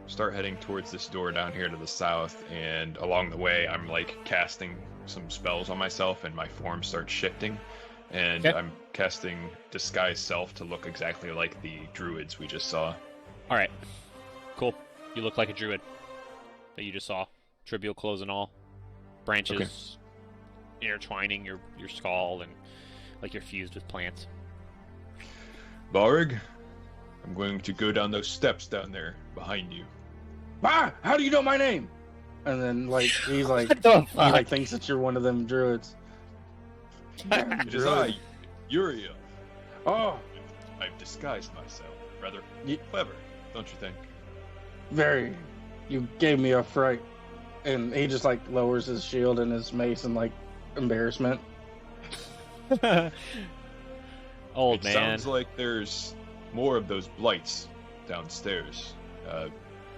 start heading towards this door down here to the south, and along the way I'm like casting some spells on myself and my form starts shifting, and Okay. I'm casting disguise self to look exactly like the druids we just saw. All right, cool. You look like a druid that you just saw. Trivial clothes and all, branches intertwining your skull, and like you're fused with plants. Barig, I'm going to go down those steps down there behind you. Ah, how do you know my name? And then like he's like What the he fuck? like thinks that you're one of them druids. It is I, Uriel. Oh, I've disguised myself. Rather Ye- clever, don't you think? very. You gave me a fright. And he just like lowers his shield and his mace in like embarrassment. Old It man. sounds like there's more of those blights downstairs.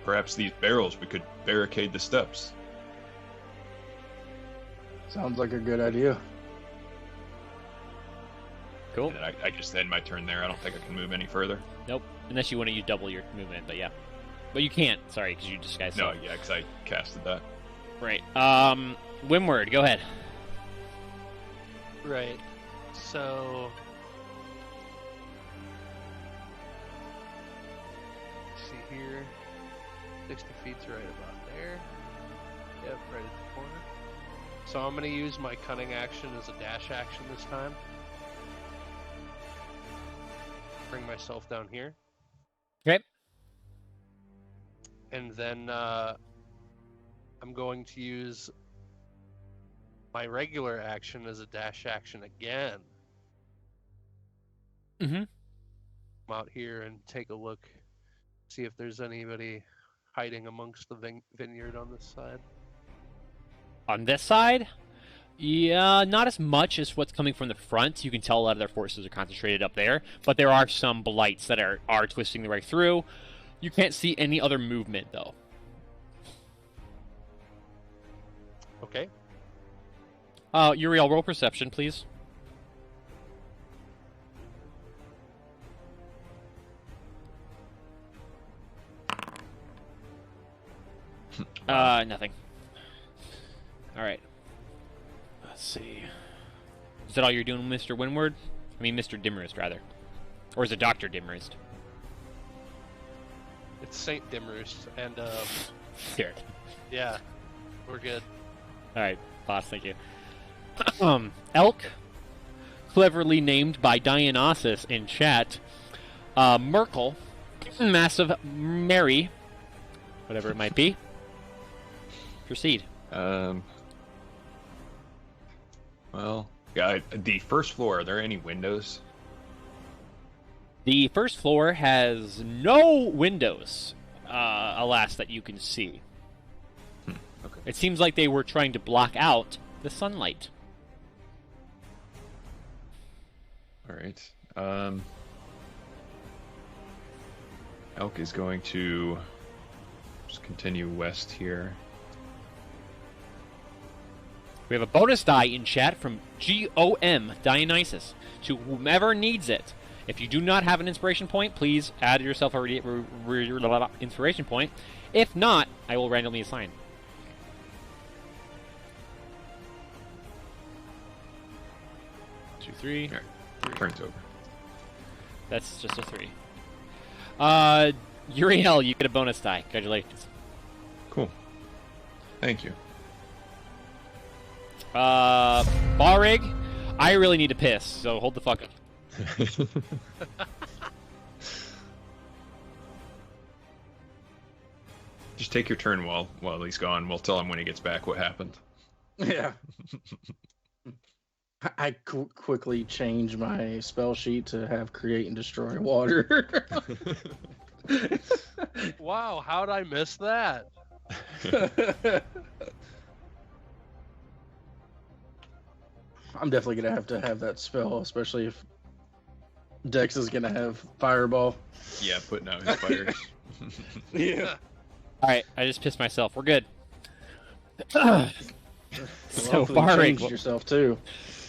Perhaps these barrels, we could barricade the steps. Sounds like a good idea. Cool. And I just end my turn there. I don't think I can move any further. Nope. Unless you want to use double your movement, but yeah. But you can't. Sorry, because you disguise. No, yeah, because I casted that. Right. Wimward, go ahead. Right. So. Let's see here. 60 feet's right about there. Yep, right at the corner. So I'm going to use my cunning action as a dash action this time. Bring myself down here. Okay. And then I'm going to use my regular action as a dash action again. Mm-hmm. Come out here and take a look, see if there's anybody hiding amongst the vineyard on this side. On this side? Yeah, not as much as what's coming from the front. You can tell a lot of their forces are concentrated up there, but there are some blights that are twisting their way through. You can't see any other movement, though. Okay. Uriel, roll perception, please. Nothing. All right. Let's see. Is that all you're doing, Mr. Windward? I mean, Mr. Dimmerist, rather. Or is it Dr. Dimmerist? It's Saint Dimmerist, and Here. yeah, we're good. All right, boss, thank you. Elk, cleverly named by Dionysus in chat. Merkel, massive Mary, whatever it might be. Proceed. Well, yeah, the first floor, are there any windows? The first floor has no windows, alas, that you can see. Okay. It seems like they were trying to block out the sunlight. All right. Elk is going to just continue west here. We have a bonus die in chat from GOM Dionysus to whomever needs it. If you do not have an inspiration point, please add yourself a inspiration point. If not, I will randomly assign. Two, three. All right. Turn's over. That's just a 3. Uriel, you get a bonus die. Congratulations. Cool. Thank you. Barig, I really need to piss, so hold the fuck up. Just take your turn while he's gone. We'll tell him when he gets back what happened. Yeah. I quickly change my spell sheet to have create and destroy water. Wow, how'd I miss that? I'm definitely gonna have that spell, especially if Dex is gonna have Fireball. Yeah, putting out his fires. Yeah. Alright, I just pissed myself. We're good. So, Hopefully you Barig. changed yourself too.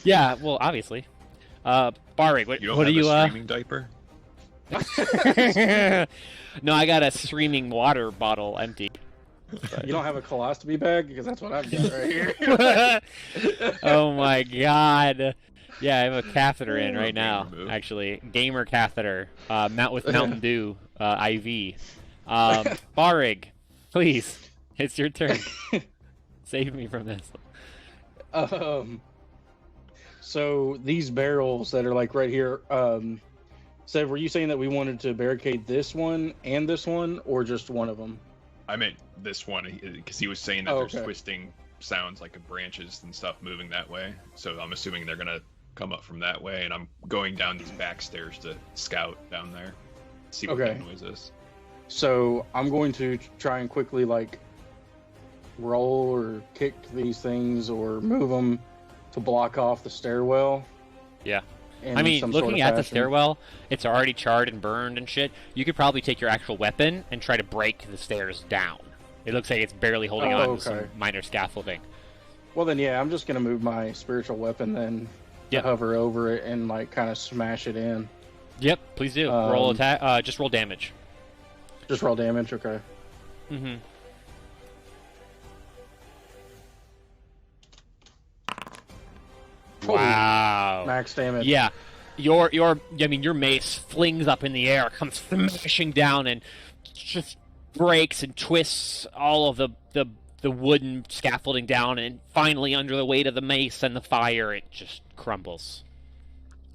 Yeah, well, obviously. Barig, what, You don't what have do you, a streaming diaper? No, I got a streaming water bottle empty. You don't have a colostomy bag? Because that's what I've got right here. Oh my god. Yeah, I have a catheter in right now, Gamer move. actually. Gamer catheter. With Mountain Dew IV. Barig, please. It's your turn. Save me from this. So these barrels that are like right here, Seb, were you saying that we wanted to barricade this one and this one, or just one of them? I meant this one because he was saying that Oh, there's okay. twisting sounds like of branches and stuff moving that way. So I'm assuming they're gonna come up from that way, and I'm going down these back stairs to scout down there, see what Okay. the noise is. So I'm going to try and quickly like roll or kick these things or move them to block off the stairwell. Yeah. in I mean, some sort looking of at the fashion. stairwell, it's already charred and burned and shit. You could probably take your actual weapon and try to break the stairs down. It looks like it's barely holding on to some okay. minor scaffolding. Well, then, yeah, I'm just gonna move my spiritual weapon then to Yep. hover over it and like kind of smash it in. Yep, please do. Roll Um, attack. Just roll damage. Just roll damage, okay? Mm-hmm. Holy Wow. Max damage. Yeah. Your mace flings up in the air, comes smashing down, and just breaks and twists all of the wooden scaffolding down, and finally, under the weight of the mace and the fire, it just crumbles,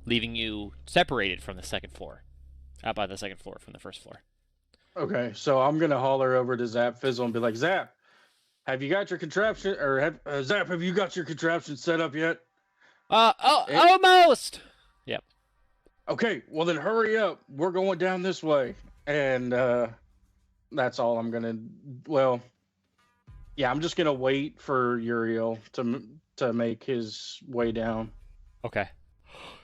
leaving you separated from the second floor, out by the second floor from the first floor. Okay, so I'm gonna holler over to Zap Fizzle and be like, Zap, have you got your contraption, or Zap, have you got your contraption set up yet? Almost. Yep. Okay, well then hurry up. We're going down this way, and that's all I'm gonna. Well, yeah, I'm just gonna wait for Uriel to make his way down. Okay.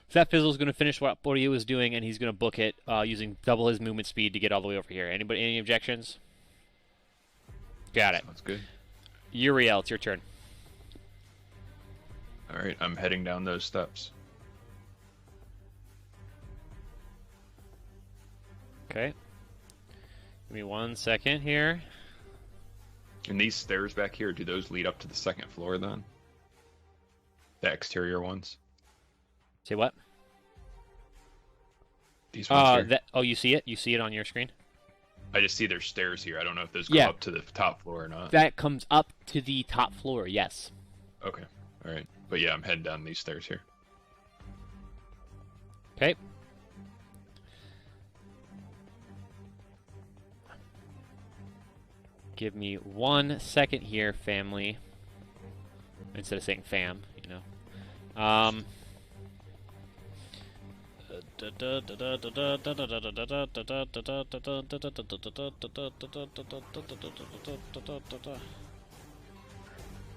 So that Fizzle's going to finish what he was doing, and he's going to book it using double his movement speed to get all the way over here. Any objections? Got it. Sounds good. Uriel, it's your turn. All right, I'm heading down those steps. Okay. Give me 1 second here. And these stairs back here, do those lead up to the second floor then? The exterior ones? Say what? These ones here? You see it? You see it on your screen? I just see there's stairs here. I don't know if those go Yeah. up to the top floor or not. That comes up to the top floor, yes. Okay, all right. But yeah, I'm heading down these stairs here. Okay. Give me 1 second here, family. Instead of saying fam, you know.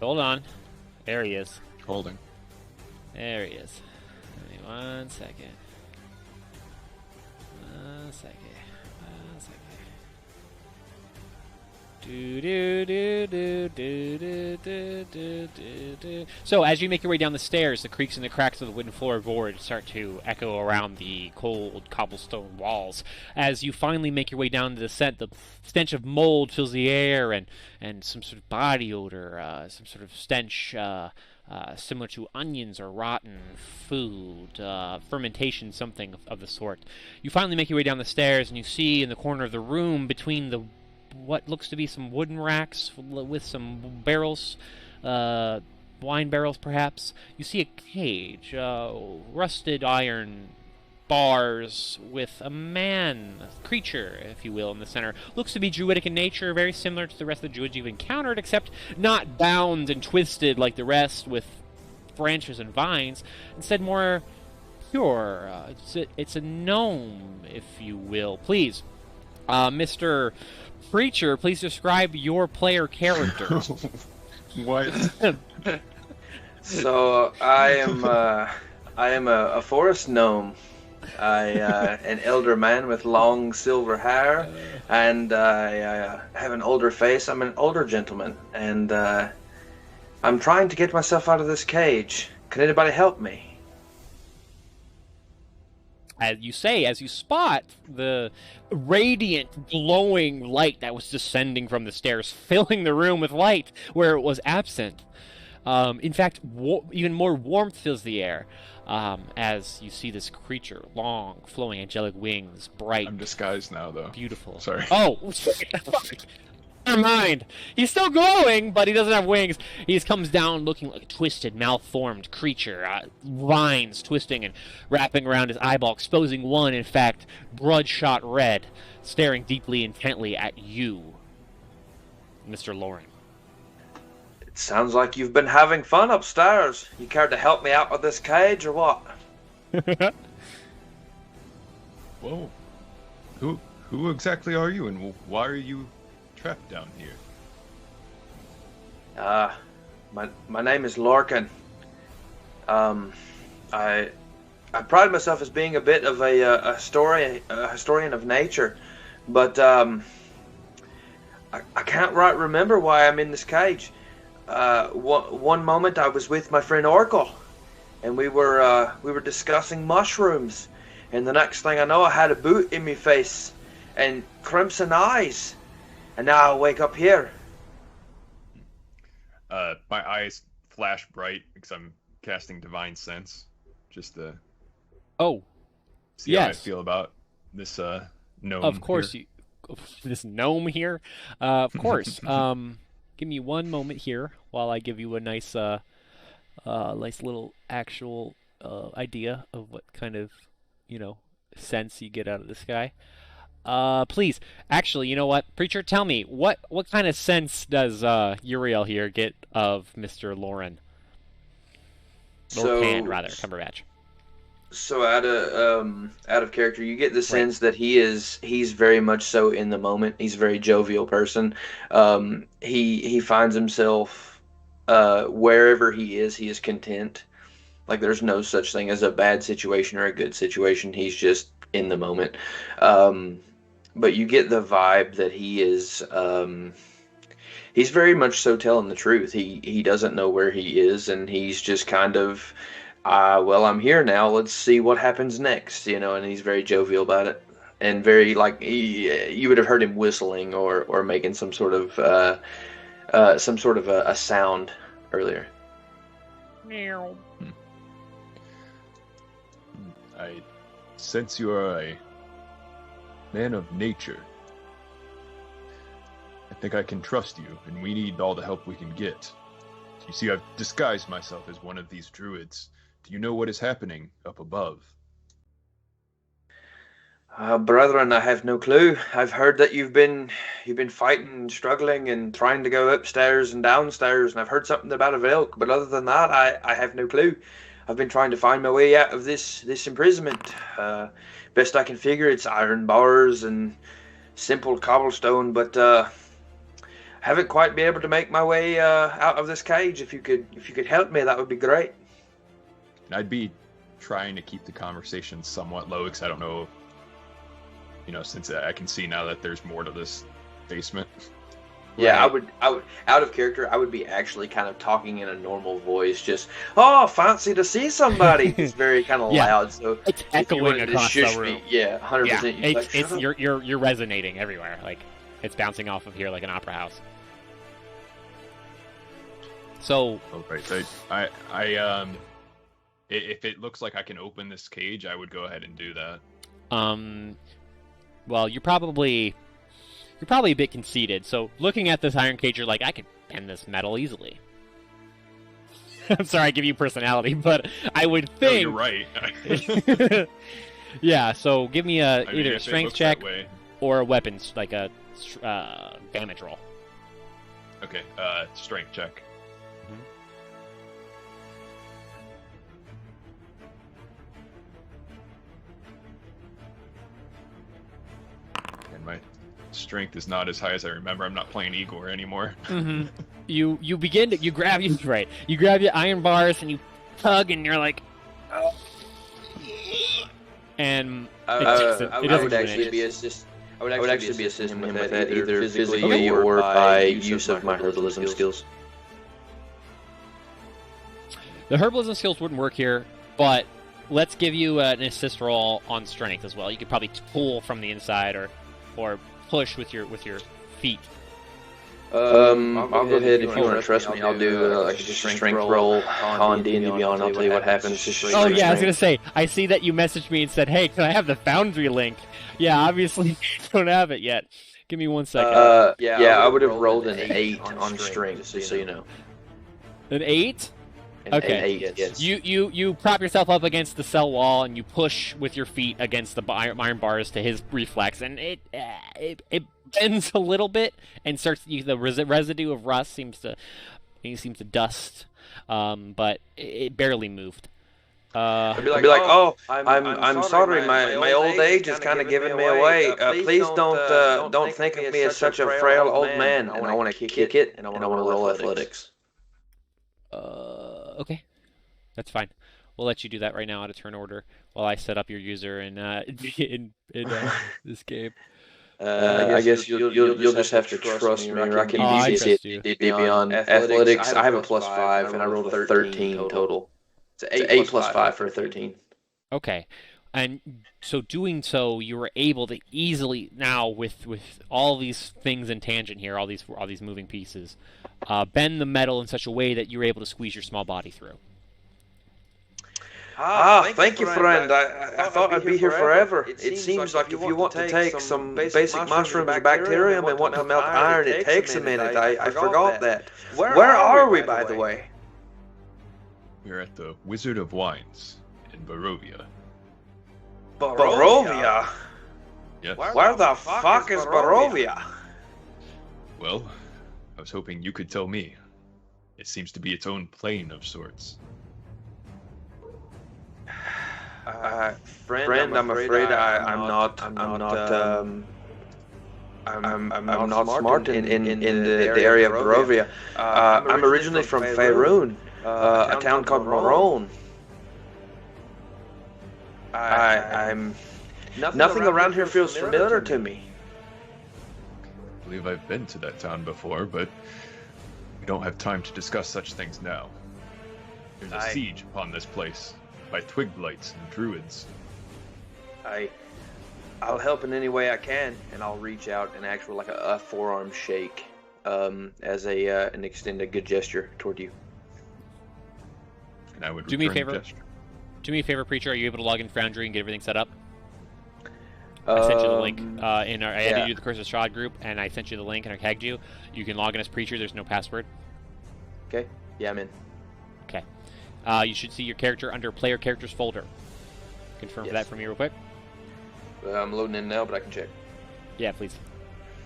Hold on. There he is. Holding. There he is. Give me 1 second. 1 second. 1 second. So as you make your way down the stairs, the creaks and the cracks of the wooden floorboard start to echo around the cold cobblestone walls. As you finally make your way down the descent, the stench of mold fills the air, and some sort of body odor, some sort of stench similar to onions or rotten food, fermentation, something of the sort. You finally make your way down the stairs, and you see in the corner of the room, between the what looks to be some wooden racks with some barrels, wine barrels perhaps, you see a cage, rusted iron bars with a man, a creature, if you will, in the center. Looks to be druidic in nature, very similar to the rest of the druids you've encountered, except not bound and twisted like the rest with branches and vines. Instead, more pure. It's a gnome, if you will. Please, Mr. Preacher, please describe your player character. What? So I am a forest gnome. An elder man with long silver hair, and I have an older face. I'm an older gentleman, and I'm trying to get myself out of this cage. Can anybody help me? As you spot the radiant, glowing light that was descending from the stairs, filling the room with light where it was absent. In fact, even more warmth fills the air as you see this creature, long, flowing, angelic wings, bright. I'm disguised now, though. Beautiful. Sorry. Oh, never mind. He's still glowing, but he doesn't have wings. He just comes down looking like a twisted, malformed creature. Vines twisting and wrapping around his eyeball, exposing one, in fact, bloodshot red, staring deeply, intently at you, Mr. Lauren. It sounds like you've been having fun upstairs. You care to help me out of this cage, or what? Whoa. Who exactly are you, and why are you trapped down here? My name is Lorcan. I pride myself as being a bit of a historian of nature, but I can't right remember why I'm in this cage. One moment I was with my friend Oracle, and we were discussing mushrooms, and the next thing I know, I had a boot in my face and crimson eyes, and now I wake up here. My eyes flash bright because I'm casting Divine Sense, just to see how I feel about this gnome. Of course, this gnome here. Of course. Give me one moment here while I give you a nice little actual idea of what kind of, sense you get out of this guy. Please, actually, you know what, Preacher, tell me, what kind of sense does Uriel here get of Mr. Lauren? Lorcan, rather, Cumberbatch. So out of character, you get the sense that he's very much so in the moment. He's a very jovial person. He finds himself wherever he is content. Like there's no such thing as a bad situation or a good situation. He's just in the moment. But you get the vibe that he is he's very much so telling the truth. He doesn't know where he is, and he's just kind of well, I'm here now. Let's see what happens next, and he's very jovial about it, and very you would have heard him whistling or making some sort of a sound earlier. Meow. I sense you are a man of nature. I think I can trust you, and we need all the help we can get. You see, I've disguised myself as one of these druids. Do you know what is happening up above? Brethren, I have no clue. I've heard that you've been fighting and struggling and trying to go upstairs and downstairs, and I've heard something about a Velk, but other than that, I have no clue. I've been trying to find my way out of this imprisonment. Best I can figure, it's iron bars and simple cobblestone, but haven't quite been able to make my way out of this cage. If you could help me, that would be great. I'd be trying to keep the conversation somewhat low because I don't know, since I can see now that there's more to this basement. Yeah, I would, out of character, I would be actually kind of talking in a normal voice, just, oh, fancy to see somebody. It's very kind of loud, so it's echoing across the room. Yeah, 100%. Yeah, you're resonating everywhere. Like, it's bouncing off of here like an opera house. So, right. So if it looks like I can open this cage, I would go ahead and do that. Well, you're probably a bit conceited. So, looking at this iron cage, you're like, I could bend this metal easily. I'm sorry I give you personality, but I would think... No, you're right. Yeah, so give me either a strength check or a weapons, like a damage roll. Okay, strength check. And my strength is not as high as I remember. I'm not playing Igor anymore. Mm-hmm. You grab your iron bars and you tug and you're like, oh. And I would actually be assisting him with that either physically or by use of my herbalism skills. The herbalism skills wouldn't work here, but let's give you an assist roll on strength as well. You could probably pull from the inside or push with your feet. I'll go ahead if you want to trust me. I'll do like just a strength roll on D&D Beyond. I'll tell you what happens. Oh yeah, I was gonna say. I see that you messaged me and said, "Hey, can I have the Foundry link?" Yeah, obviously you don't have it yet. Give me 1 second. Yeah, I would have rolled an 8 on strength, just so you know. An 8? Okay. An 8, yes. You prop yourself up against the cell wall and you push with your feet against the iron bars to his reflex, and it bends a little bit and starts. The residue of rust seems to dust, but it barely moved. I'd be like, oh, I'm sorry, my old age is kind of giving me away. Please don't think of me as such a frail old man. And I want to kick it, and I want to roll athletics. Okay, that's fine. We'll let you do that right now out of turn order while I set up your user in this game. I guess you'll just have to trust me, or I can easily see it beyond athletics. I have a +5, and I rolled a 13 total. It's 8 plus 5 for a 13. Okay, and so doing so, you were able to easily now with all these things in tangent here, all these moving pieces, bend the metal in such a way that you were able to squeeze your small body through. Thank you, friend. I thought I'd be here forever. It seems like if you want to take some basic mushrooms and bacterium and want to melt iron, it takes a minute. I forgot that. Where are we, by the way? We're at the Wizard of Wines in Barovia. Barovia? Yes. Where the fuck is Barovia? Well, I was hoping you could tell me. It seems to be its own plane of sorts. Friend, I'm afraid I'm not smart in the area of Barovia. I'm originally from Faerun, a town called Maron. Nothing around here feels familiar to me. I believe I've been to that town before, but we don't have time to discuss such things now. There's a siege upon this place by Twigblights and Druids. I'll help in any way I can, and I'll reach out and actually like a forearm shake as an extended good gesture toward you. And I would do me a favor. Gesture. Do me a favor, Preacher. Are you able to log in Foundry and get everything set up? I sent you the link I added you to the Curse of Strahd group, and I sent you the link and I tagged you. You can log in as Preacher. There's no password. Okay. Yeah, I'm in. Okay. You should see your character under Player Characters folder. Confirm that for me real quick. I'm loading in now, but I can check. Yeah, please.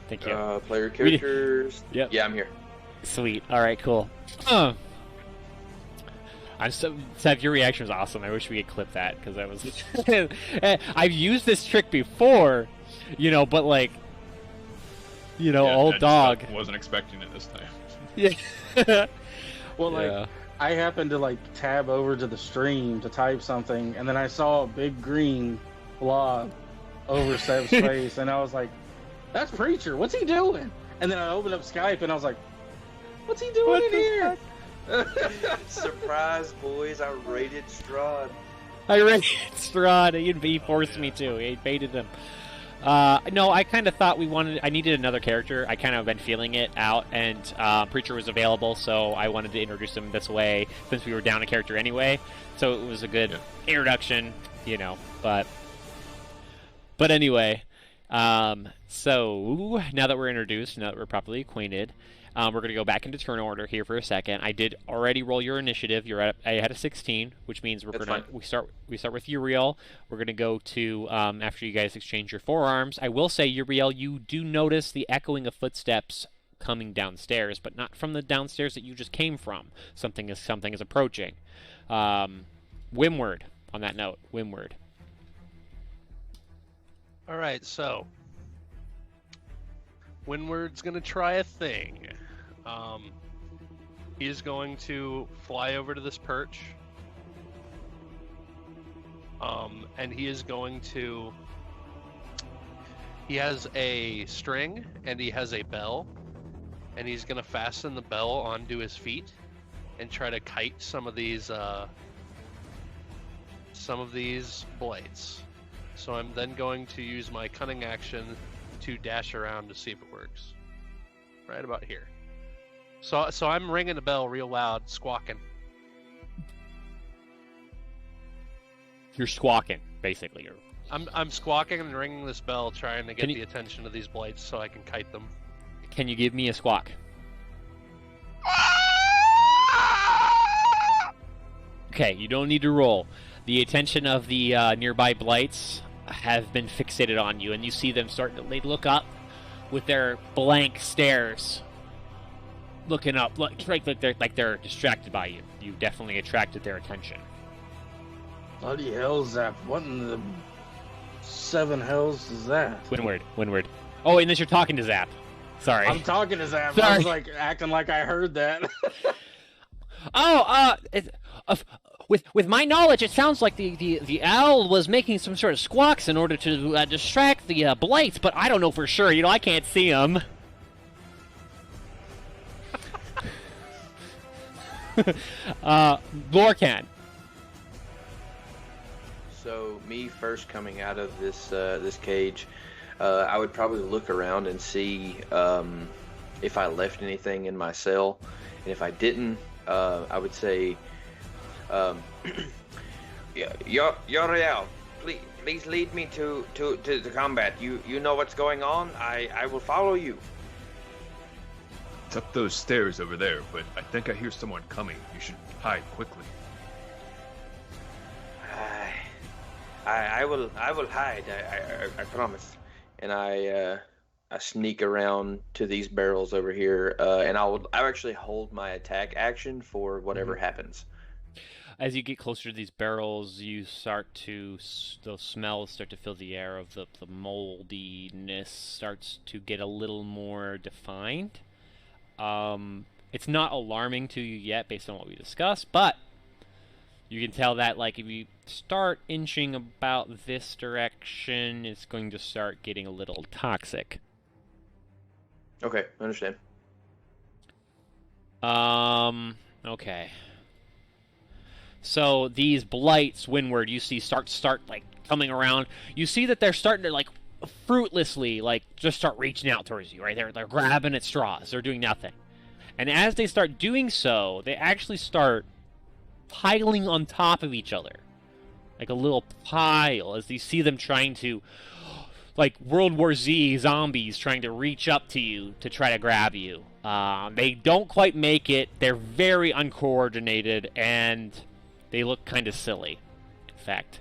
Thank you. Player Characters. Yep. Yeah, I'm here. Sweet. All right, cool. Seth, your reaction was awesome. I wish we could clip that because that was. I've used this trick before, but like, old dog. Wasn't expecting it this time. Yeah. Well, Yeah. I happened to like tab over to the stream to type something, and then I saw a big green blob over Seb's face, and I was like, "That's Preacher. What's he doing?" And then I opened up Skype, and I was like, "What's he doing in here?" Surprise, boys! I raided Strahd. I raided Strahd. He forced me to. He baited him. No, I kind of thought I needed another character. I kind of been feeling it out, and Preacher was available, so I wanted to introduce him this way, since we were down a character anyway. So it was a good introduction, but anyway, so now that we're introduced, now that we're properly acquainted, we're going to go back into turn order here for a second. I did already roll your initiative. I had a 16, which means we start with Uriel. We're going to go to after you guys exchange your forearms. I will say, Uriel, you do notice the echoing of footsteps coming downstairs, but not from the downstairs that you just came from. Something is approaching. Wimward. On that note, Wimward. All right, so Windward's gonna try a thing. He's going to fly over to this perch, and he is going to. He has a string and he has a bell, and he's gonna fasten the bell onto his feet and try to kite some of these blades. So I'm then going to use my cunning action to dash around to see if it works. Right about here. So I'm ringing the bell real loud, squawking. You're squawking, basically. I'm squawking and ringing this bell, trying to get the attention of these blades so I can kite them. Can you give me a squawk? Okay, you don't need to roll. The attention of the nearby blights have been fixated on you, and you see them they look up with their blank stares, looking up, like they're distracted by you. You definitely attracted their attention. Bloody hell, Zap! What in the 7 hells is that? Windward. Oh, unless you're talking to Zap. Sorry. I'm talking to Zap. Sorry. I was like acting like I heard that. With my knowledge, it sounds like the owl was making some sort of squawks in order to distract the blights, but I don't know for sure. I can't see them. Lorcan. So me first coming out of this cage, I would probably look around and see if I left anything in my cell, and if I didn't, I would say, Uriel, please lead me to the combat. You know what's going on. I will follow you. It's up those stairs over there, but I think I hear someone coming. You should hide quickly. I will hide. I promise. And I sneak around to these barrels over here, and I'll actually hold my attack action for whatever happens. As you get closer to these barrels, you those smells start to fill the air of the moldiness starts to get a little more defined. It's not alarming to you yet based on what we discussed, but you can tell that, like, if you start inching about this direction, it's going to start getting a little toxic. Okay, I understand. Okay. So these blights, Windward, you see start like coming around. You see that they're starting to, like, fruitlessly, like, just start reaching out towards you, right? They're grabbing at straws. They're doing nothing. And as they start doing so, they actually start piling on top of each other. Like a little pile, as you see them trying to, like World War Z zombies trying to reach up to you to try to grab you. They don't quite make it. They're very uncoordinated, and they look kind of silly, in fact.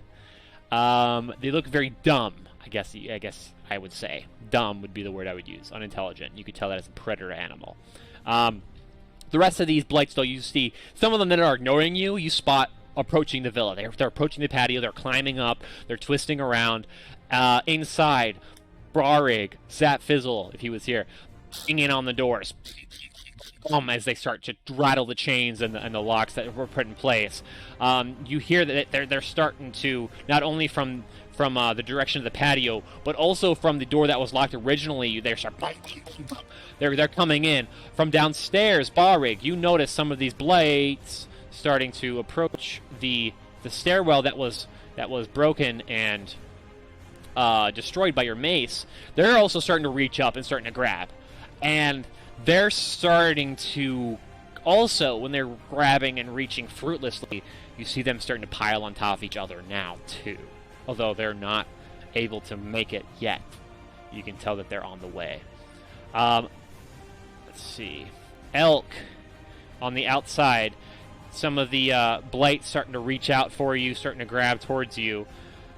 They look very dumb, I guess I would say. Dumb would be the word I would use. Unintelligent. You could tell that as a predator animal. The rest of these blights, though, you see some of them that are ignoring you. You spot approaching the villa. They're approaching the patio. They're climbing up. They're twisting around. Inside, Brarig, Zap Fizzle, if he was here, banging on the doors. As they start to rattle the chains and the locks that were put in place. You hear that they're starting to, not only from the direction of the patio, but also from the door that was locked originally. They start, they're coming in from downstairs. Barig, you notice some of these blades starting to approach the stairwell that was broken and destroyed by your mace. They're also starting to reach up and starting to grab, and they're starting to also, when they're grabbing and reaching fruitlessly, you see them starting to pile on top of each other now too. Although they're not able to make it yet, you can tell that they're on the way. Let's see. Elk on the outside. Some of the blights starting to reach out for you, starting to grab towards you,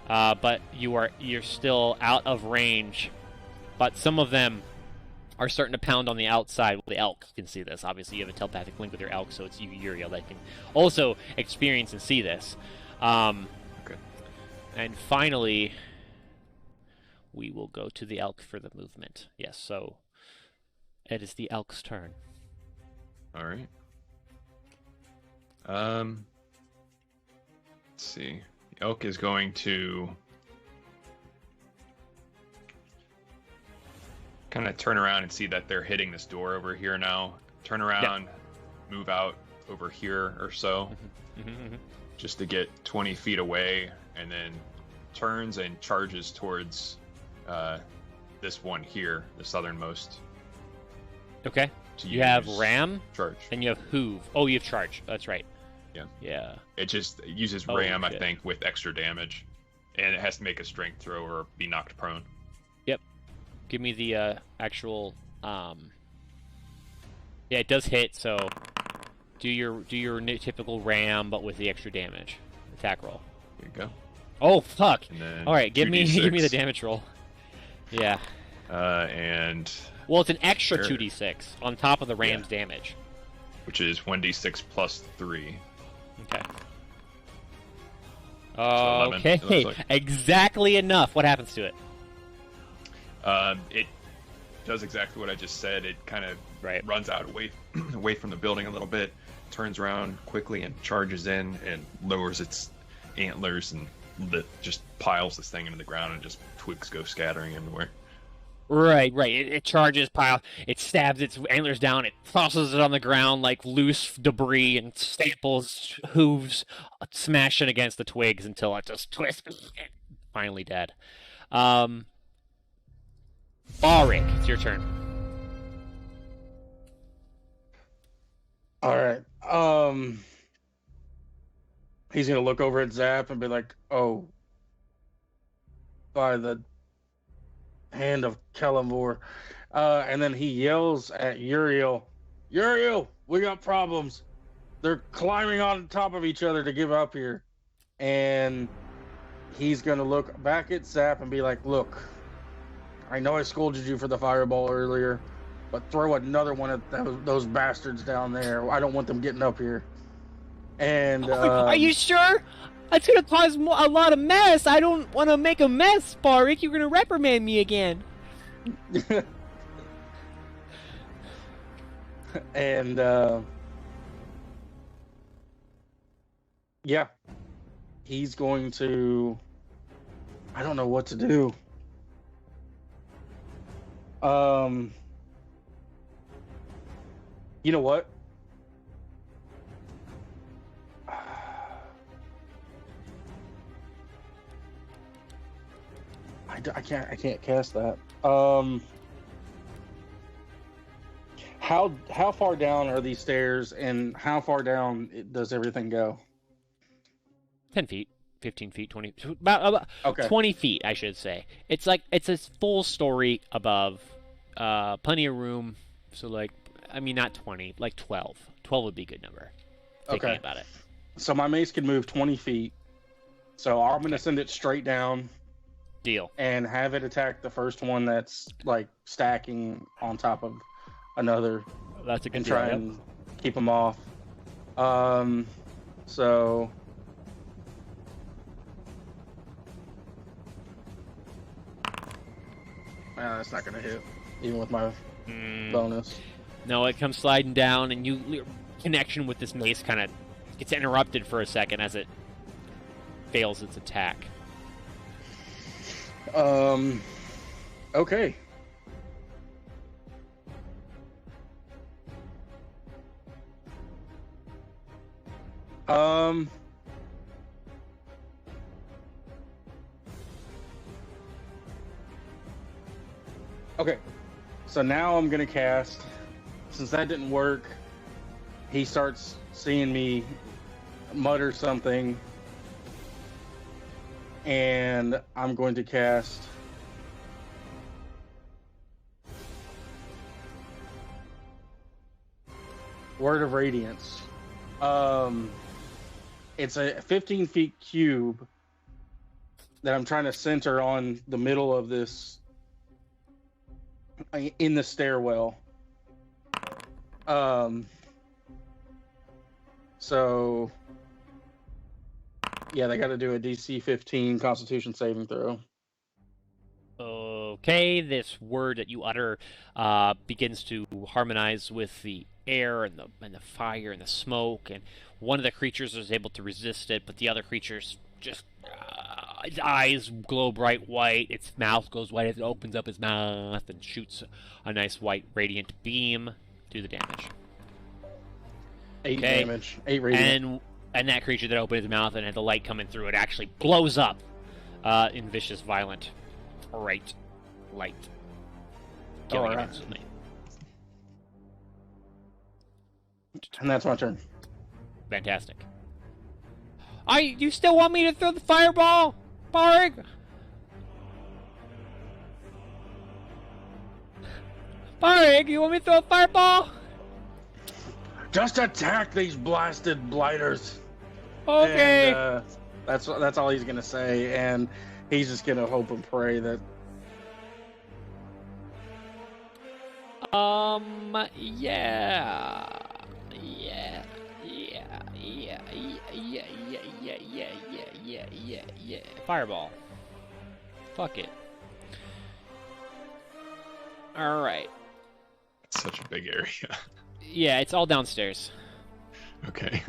but you're still out of range. But some of them are starting to pound on the outside. Well, the elk can see this. Obviously, you have a telepathic link with your elk, so it's you, Uriel, that can also experience and see this. Okay. And finally, we will go to the elk for the movement. Yes, so it is the elk's turn. All right. Let's see. The elk is going to kind of turn around and see that they're hitting this door over here now. Turn around, move out over here or so, just to get 20 feet away, and then turns and charges towards this one here, the southernmost. Okay. To You have use ram, charge. and you have hoove. Oh, you have charge. That's right. Yeah. Yeah. It just uses Oh, ram, I shit. think, with extra damage, and it has to make a strength throw or be knocked prone. Give me the actual. Yeah, it does hit. So do your typical ram, but with the extra damage. Attack roll. There you go. Oh fuck! And then All right, give me 2d6. the damage roll. Yeah. And Well, it's an extra Sure. 2d6 on top of the ram's damage. which is 1d6 plus 3. Okay. 11, Okay. it looks like. Exactly enough. What happens to it? It does exactly what I just said. It kind of Right. runs out away from the building a little bit, turns around quickly and charges in and lowers its antlers and just piles this thing into the ground, and just twigs go scattering everywhere. Right. It charges, pile. It stabs its antlers down. It tosses it on the ground like loose debris and staples hooves, smashing against the twigs until it just twists. Finally dead. Barik, it's your turn. All right. He's gonna look over at Zap and be like, "Oh, by the hand of Kalimvor," and then he yells at Uriel, "Uriel, we got problems. They're climbing on top of each other to give up here." And he's gonna look back at Zap and be like, "Look, I know I scolded you for the fireball earlier, but throw another one at those bastards down there. I don't want them getting up here." And Are you sure? That's gonna cause a lot of mess. I don't want to make a mess, Barik. You're gonna reprimand me again. and yeah, he's going to. I don't know what to do. You know what? I can't cast that. How far down are these stairs, and how far down does everything go? 10 feet, 15 feet, 20, about Okay. 20 feet, I should say. It's like, it's a full story above, plenty of room. So like, I mean, not 20, like 12. 12 would be a good number. Thinking Okay. about it. So my mace can move 20 feet. So I'm going to send it straight down Deal. and have it attack the first one that's like stacking on top of another, That's a good and deal. try Yep. and keep them off. So that's not gonna hit, even with my bonus. No, it comes sliding down, and your connection with this mace kind of gets interrupted for a second as it fails its attack. Okay. Okay. So now I'm gonna cast. Since that didn't work, he starts seeing me mutter something, and I'm going to cast Word of Radiance. It's a 15 feet cube that I'm trying to center on the middle of this, in the stairwell. So yeah, they got to do a DC 15 Constitution saving throw. Okay, this word that you utter begins to harmonize with the air and the fire and the smoke, and one of the creatures is able to resist it, but the other creature's just its eyes glow bright white, its mouth goes white as it opens up its mouth and shoots a nice white radiant beam. Do the damage. 8 damage. 8 radiant. And that creature that opened its mouth and had the light coming through it actually blows up in vicious, violent, bright light. Killing it instantly. And that's my turn. Fantastic. You still want me to throw the fireball, Barig? Barig, you want me to throw a fireball? Just attack these blasted blighters. Okay. And, that's all he's gonna say, and he's just gonna hope and pray that. Yeah. Fireball. Fuck it. All right. It's such a big area. Yeah, it's all downstairs. Okay.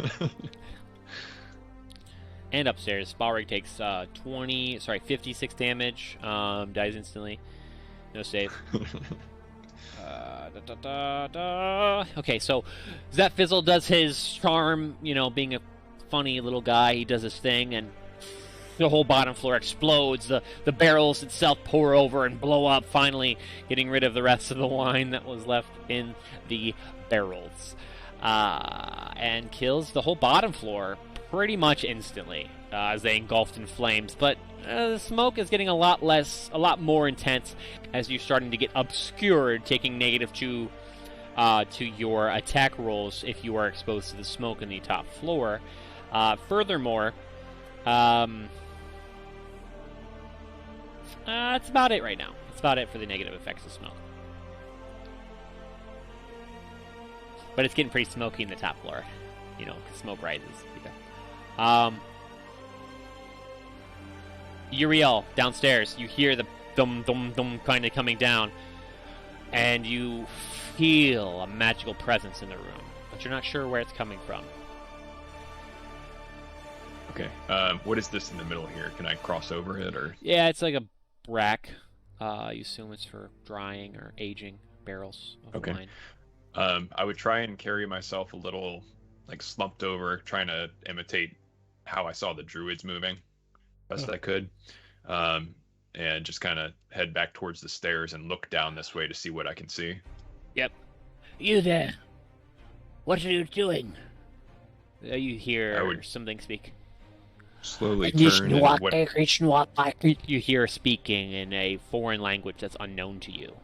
And upstairs. Balrig takes 56 damage. Dies instantly. No save. Okay, so Zepfizzle does his charm, being a funny little guy. He does his thing, and the whole bottom floor explodes. The barrels itself pour over and blow up, finally getting rid of the rest of the wine that was left in the barrels. And kills the whole bottom floor pretty much instantly as they engulfed in flames. But the smoke is getting a lot more intense as you're starting to get obscured, taking -2 to your attack rolls if you are exposed to the smoke in the top floor. Furthermore, that's about it right now. That's about it for the negative effects of smoke. But it's getting pretty smoky in the top floor, because smoke rises. Uriel, downstairs, you hear the dum kind of coming down, and you feel a magical presence in the room, but you're not sure where it's coming from. Okay. What is this in the middle here? Can I cross over it, or? Yeah, it's like a rack. You assume it's for drying or aging barrels of wine. I would try and carry myself a little, slumped over, trying to imitate how I saw the druids moving best I could, and just kind of head back towards the stairs and look down this way to see what I can see. Yep. You there? What are you doing? You hear something speak. Slowly turn and you hear speaking in a foreign language that's unknown to you.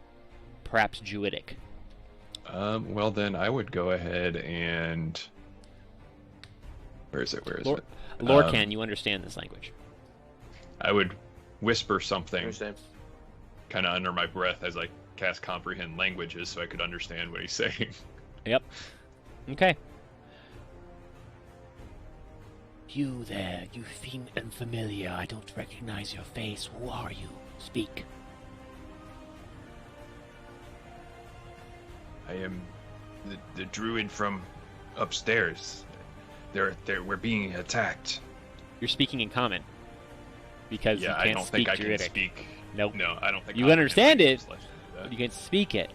Perhaps Druidic. Well then, I would go ahead and... Where is it? Lorcan, you understand this language. I would whisper something kind of under my breath as I cast Comprehend Languages so I could understand what he's saying. Yep. Okay. You there, you seem unfamiliar. I don't recognize your face. Who are you? Speak. I am the druid from upstairs. We're being attacked. You're speaking in common. Because you Yeah, can't I don't speak think I Druidic. can speak. Nope. No, I don't think You understand it, but but you can't speak it.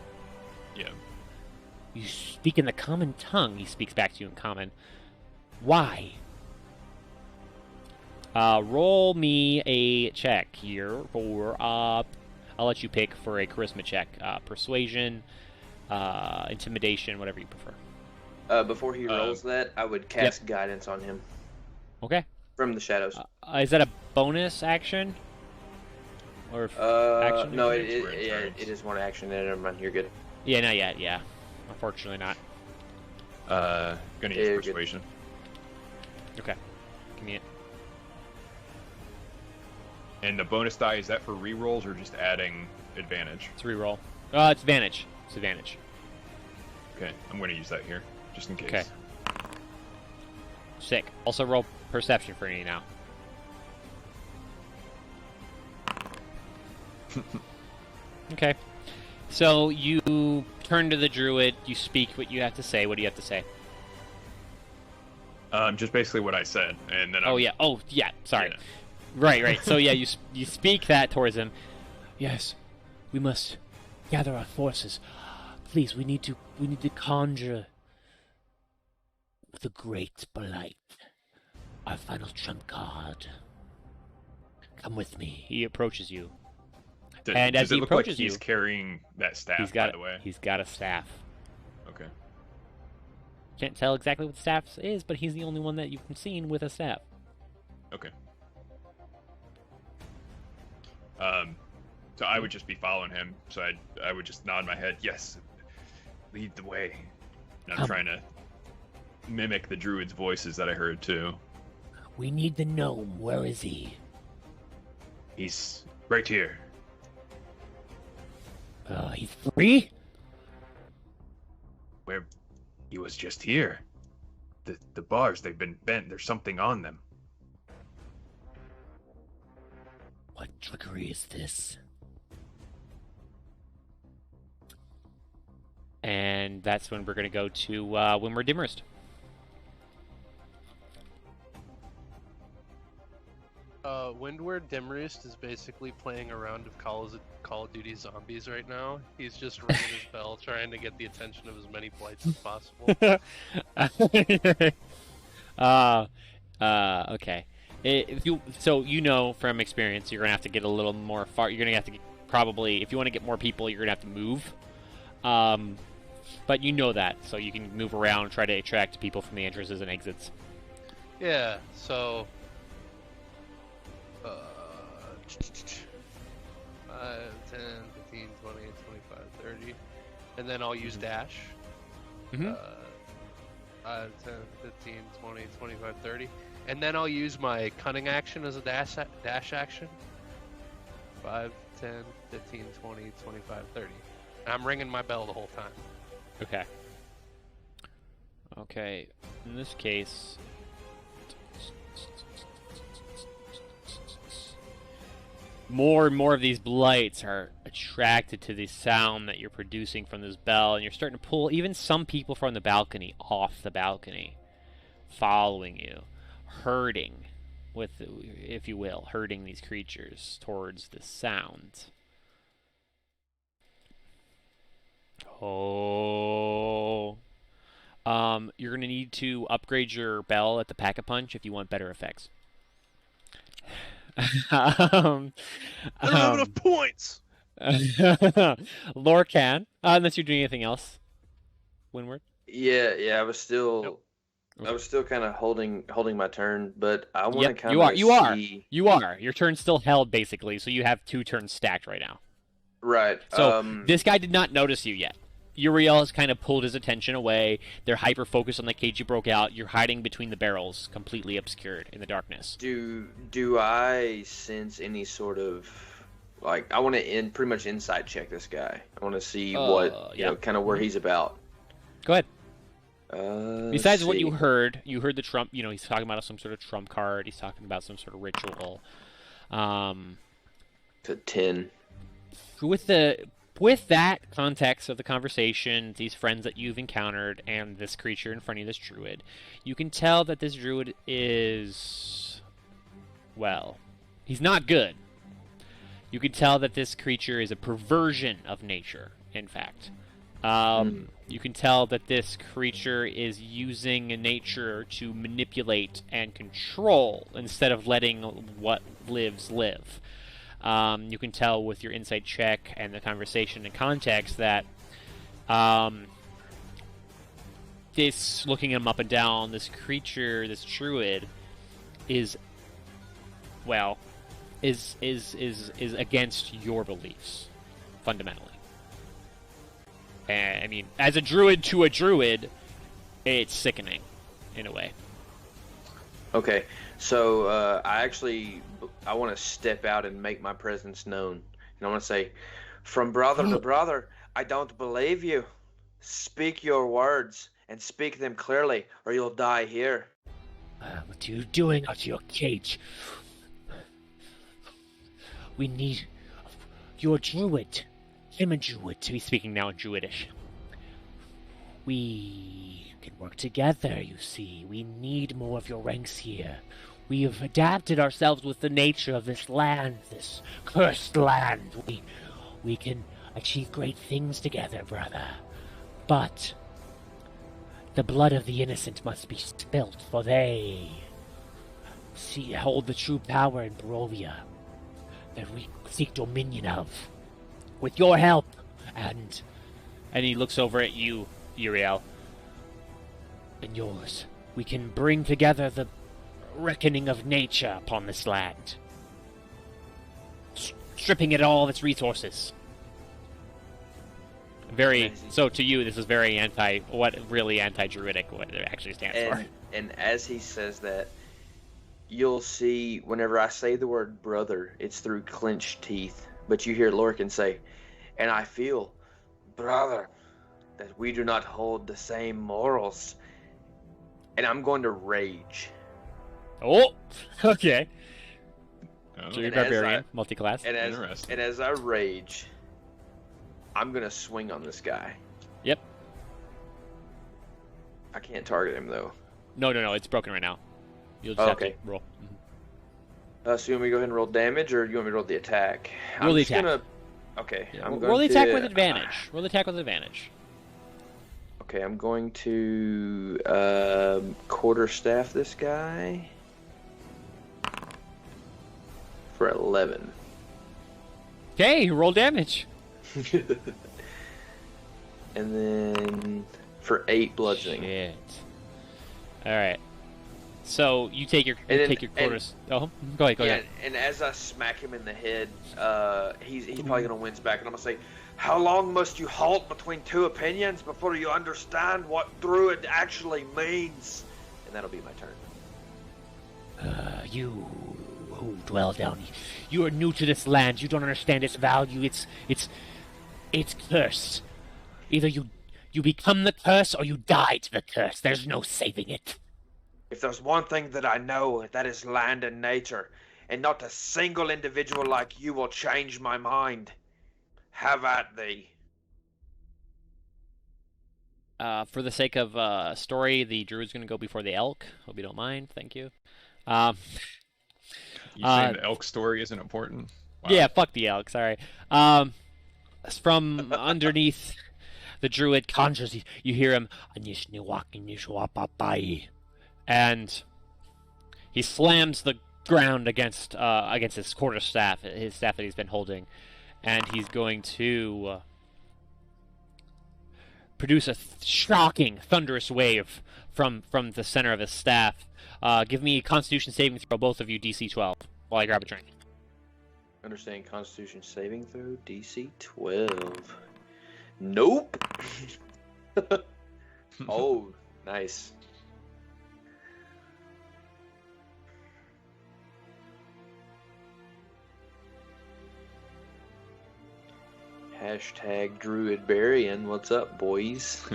Yeah. You speak in the common tongue. He speaks back to you in common. Why? Roll me a check here for, I'll let you pick for a charisma check. Persuasion, intimidation, whatever you prefer. Before he rolls that, I would cast guidance on him Okay. from the shadows. Is that a bonus action? Or action? No, It's where it turns. it is one action. Never mind, you're good. Yeah, not yet, yeah. Unfortunately not. Gonna Yeah, use you're good. persuasion. Okay. Give me it. And the bonus die, is that for rerolls or just adding advantage? It's a reroll. It's advantage. It's advantage. Okay, I'm gonna use that here, just in case. Okay. Sick. Also roll perception for me now. Okay. So you turn to the druid, you speak what you have to say. What do you have to say? Just basically what I said, and then Oh yeah. Oh yeah. Sorry. Yeah. Right. So yeah, you speak that towards him. Yes, we must gather our forces. Please, we need to conjure the great blight, our final trump card. Come with me. He approaches you. And Does as it he look like approaches he's you, carrying that staff, by the way? He's got a staff. Okay. Can't tell exactly what the staff is, but he's the only one that you've seen with a staff. Okay. So I would just be following him. So I would just nod my head. Yes, lead the way. And I'm trying to mimic the druid's voices that I heard too. We need the gnome. Where is he? He's right here. He's free? Where he was just here. The bars, they've been bent. There's something on them. What trickery is this? And that's when we're going to go to Windward Dimmerist. Windward Dimroost is basically playing a round of Call of Duty Zombies right now. He's just ringing his bell, trying to get the attention of as many blights as possible. Okay. So you know from experience, you're gonna have to get a little more far. You're gonna have to probably, if you want to get more people, you're gonna have to move. But you know that, so you can move around, try to attract people from the entrances and exits. Yeah. So. 5, 10, 15, 20, 25, 30. And then I'll use dash. Mhm. 5, 10, 15, 20, 25, 30. And then I'll use my cunning action as a dash action. 5, 10, 15, 20, 25, 30. And I'm ringing my bell the whole time. Okay. Okay. In this case, more and more of these blights are attracted to the sound that you're producing from this bell, and you're starting to pull even some people from the balcony off the balcony, following you, herding, if you will, herding these creatures towards the sound. Oh. You're gonna need to upgrade your bell at the Pack-a-Punch if you want better effects. I don't have enough points! Lorcan, unless you're doing anything else. Windward? Yeah, I was still Nope. Okay. I was still kind of holding my turn, but I want to Yep, kind you of are. see. You are. Your turn's still held, basically, so you have 2 turns stacked right now. Right. So this guy did not notice you yet. Uriel has kind of pulled his attention away. They're hyper-focused on the cage you broke out. You're hiding between the barrels, completely obscured in the darkness. Do I sense any sort of, like, I want to pretty much insight check this guy. I want to see what yeah. kind of where he's about. Go ahead. Besides what see. you heard the trump. He's talking about some sort of trump card. He's talking about some sort of ritual. To 10. With that context of the conversation, these friends that you've encountered, and this creature in front of this druid, you can tell that this druid is, well, he's not good. You can tell that this creature is a perversion of nature, in fact. You can tell that this creature is using nature to manipulate and control instead of letting what lives live. You can tell with your insight check and the conversation and context that this, looking him up and down, this creature, this druid, is against your beliefs, fundamentally. And, I mean, as a druid to a druid, it's sickening, in a way. Okay, so I want to step out and make my presence known. And I want to say, from brother to brother, I don't believe you. Speak your words, and speak them clearly, or you'll die here. What are you doing out of your cage? We need your druid. Him a druid. He's speaking now in druidish. We can work together, you see. We need more of your ranks here. We have adapted ourselves with the nature of this land, this cursed land. We can achieve great things together, brother. But the blood of the innocent must be spilt, for they hold the true power in Barovia that we seek dominion of. With your help, and he looks over at you, Uriel. And yours, we can bring together the reckoning of nature upon this land, stripping it of all of its resources. So to you, this is very anti-druidic, what it actually stands for. And as he says that, you'll see whenever I say the word brother, it's through clenched teeth. But you hear Lorcan say, and I feel, brother, that we do not hold the same morals. And I'm going to rage. Oh, okay. Oh. So you're barbarian, multi-class. And as I rage, I'm going to swing on this guy. Yep. I can't target him, though. No, it's broken right now. You'll just have to roll. Mm-hmm. So you want me to go ahead and roll damage, or you want me to roll the attack? Roll the attack. Okay. Yeah, roll the attack with advantage. Roll the attack with advantage. Okay, I'm going to quarterstaff this guy for 11. Okay, roll damage. And then for 8 bludgeoning. Shit. All right. So you take your quarters. Go ahead. And as I smack him in the head, he's probably gonna wince back, and I'm gonna say, "How long must you halt between two opinions before you understand what druid actually means?" And that'll be my turn. You who dwell down here, you are new to this land. You don't understand its value. It's cursed. Either you become the curse or you die to the curse. There's no saving it. If there's one thing that I know, that is land and nature, and not a single individual like you will change my mind. Have at thee. For the sake of story, the druid's going to go before the elk. Hope you don't mind. Thank you. You saying the elk story isn't important? Wow. Yeah, fuck the elk. Sorry. From underneath, the druid conjures. You hear him, and he slams the ground against his quarterstaff, his staff that he's been holding, and he's going to produce a shocking, thunderous wave from the center of his staff. Give me a Constitution saving throw, both of you, DC 12, while I grab a drink. Understand Constitution saving throw, DC 12. Nope. Oh, nice. Hashtag Druidbarian. What's up, boys?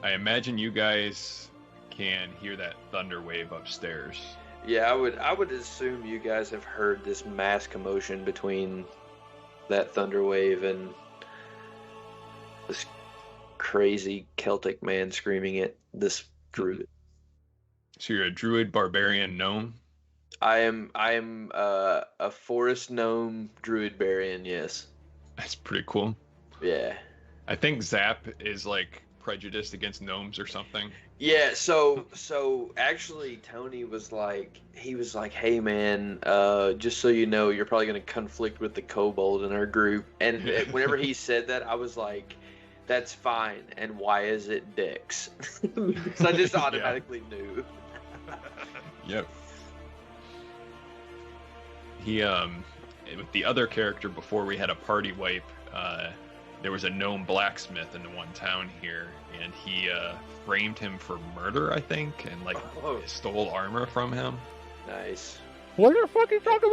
I imagine you guys can hear that thunder wave upstairs. Yeah, I would assume you guys have heard this mass commotion between that thunder wave and this crazy Celtic man screaming at this druid. So you're a druid, barbarian, gnome? I am a forest gnome druid barian, yes. That's pretty cool. Yeah. I think Zap is like prejudiced against gnomes or something. Yeah, so actually Tony was like, hey man, just so you know, you're probably gonna conflict with the kobold in our group. And whenever he said that, I was like, that's fine. And why is it dicks? Because I just automatically knew. Yep. He with the other character before we had a party wipe, there was a gnome blacksmith in one town here, and he framed him for murder, I think, and like stole armor from him. Nice. What the fuck are you talking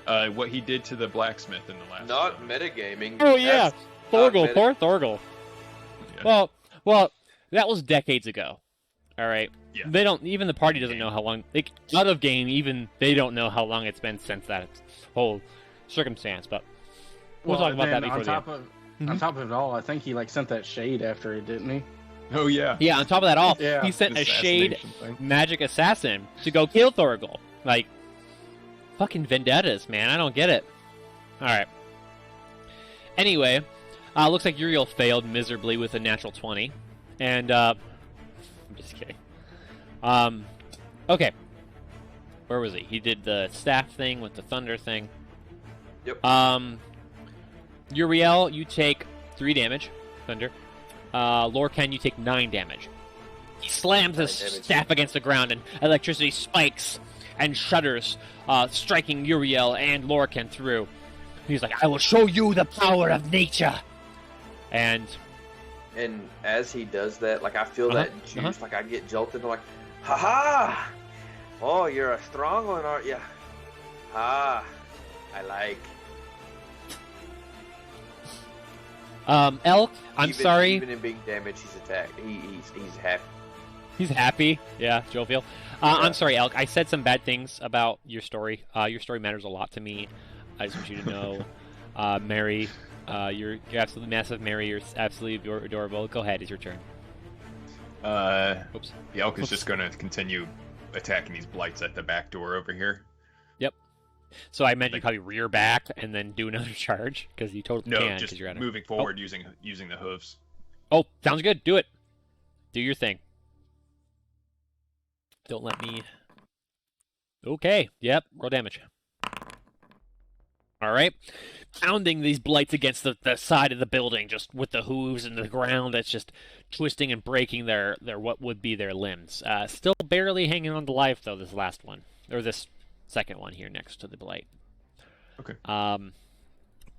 about? What he did to the blacksmith in the last. Not metagaming. Oh yeah, Thorgal, poor Thorgal. Yeah. Well, that was decades ago. All right. Yeah. They don't. Even the party doesn't know how long. Like, out of game, even they don't know how long it's been since that whole circumstance. But we'll talk about that before the end. On top of it all, I think he like sent that shade after it, didn't he? Oh yeah. Yeah. On top of that all, Yeah. he sent a shade Assassination thing. magic assassin to go kill Thorgal. Like, fucking vendettas, man. I don't get it. All right. Anyway, looks like Uriel failed miserably with a natural 20, and I'm just kidding. Okay. Where was he? He did the staff thing with the thunder thing. Yep. Uriel, you take 3 damage. Thunder. Lorcan, you take 9 damage. He slams his 9 damage. staff against the ground, and electricity spikes and shudders, striking Uriel and Lorcan through. He's like, I will show you the power of nature! And as he does that, like, I feel that juice, like, I get jolted, I'm like, ha-ha! Oh, you're a strong one, aren't you? Ah, I like. Elk, I'm Even- sorry. Even in being damaged, he's attacked. He's happy. He's happy. Yeah, jovial. I'm sorry, Elk. I said some bad things about your story. Your story matters a lot to me. I just want you to know, Mary, you're absolutely massive. Mary, you're absolutely adorable. Go ahead, it's your turn. Oops. The elk is just going to continue attacking these blights at the back door over here. Yep. So I meant you probably rear back and then do another charge, because you totally No, can. just 'cause you're at moving forward using the hooves. Oh, sounds good. Do it. Do your thing. Don't let me... Okay. Yep. Roll damage. All right. Pounding these blights against the side of the building, just with the hooves and the ground. That's just twisting and breaking their what would be their limbs. Still barely hanging on to life, though, this last one. Or this second one here next to the blight. Okay.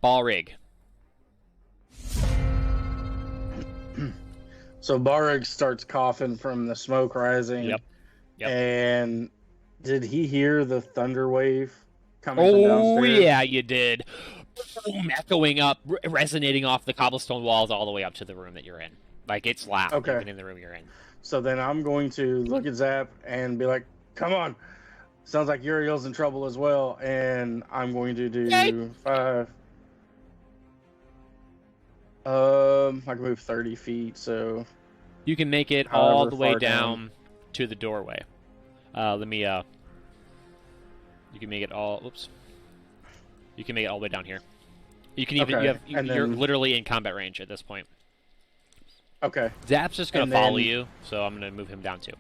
Balrig. So Barrig starts coughing from the smoke rising. Yep. And did he hear the thunder wave coming from Oh, downstairs? yeah, you did. Boom, echoing up, resonating off the cobblestone walls all the way up to the room that you're in. Like, it's loud, Okay. even in the room you're in. So then I'm going to look at Zap and be like, come on. Sounds like Uriel's in trouble as well. And I'm going to do Okay. 5. I can move 30 feet, so... You can make it all However the way far down to the doorway. Let me, you can make it all, oops. You can make it all the way down here. You can even, Okay, and you're then- literally in combat range at this point. Okay, Zap's just going And to follow then- you, so I'm going to move him down too.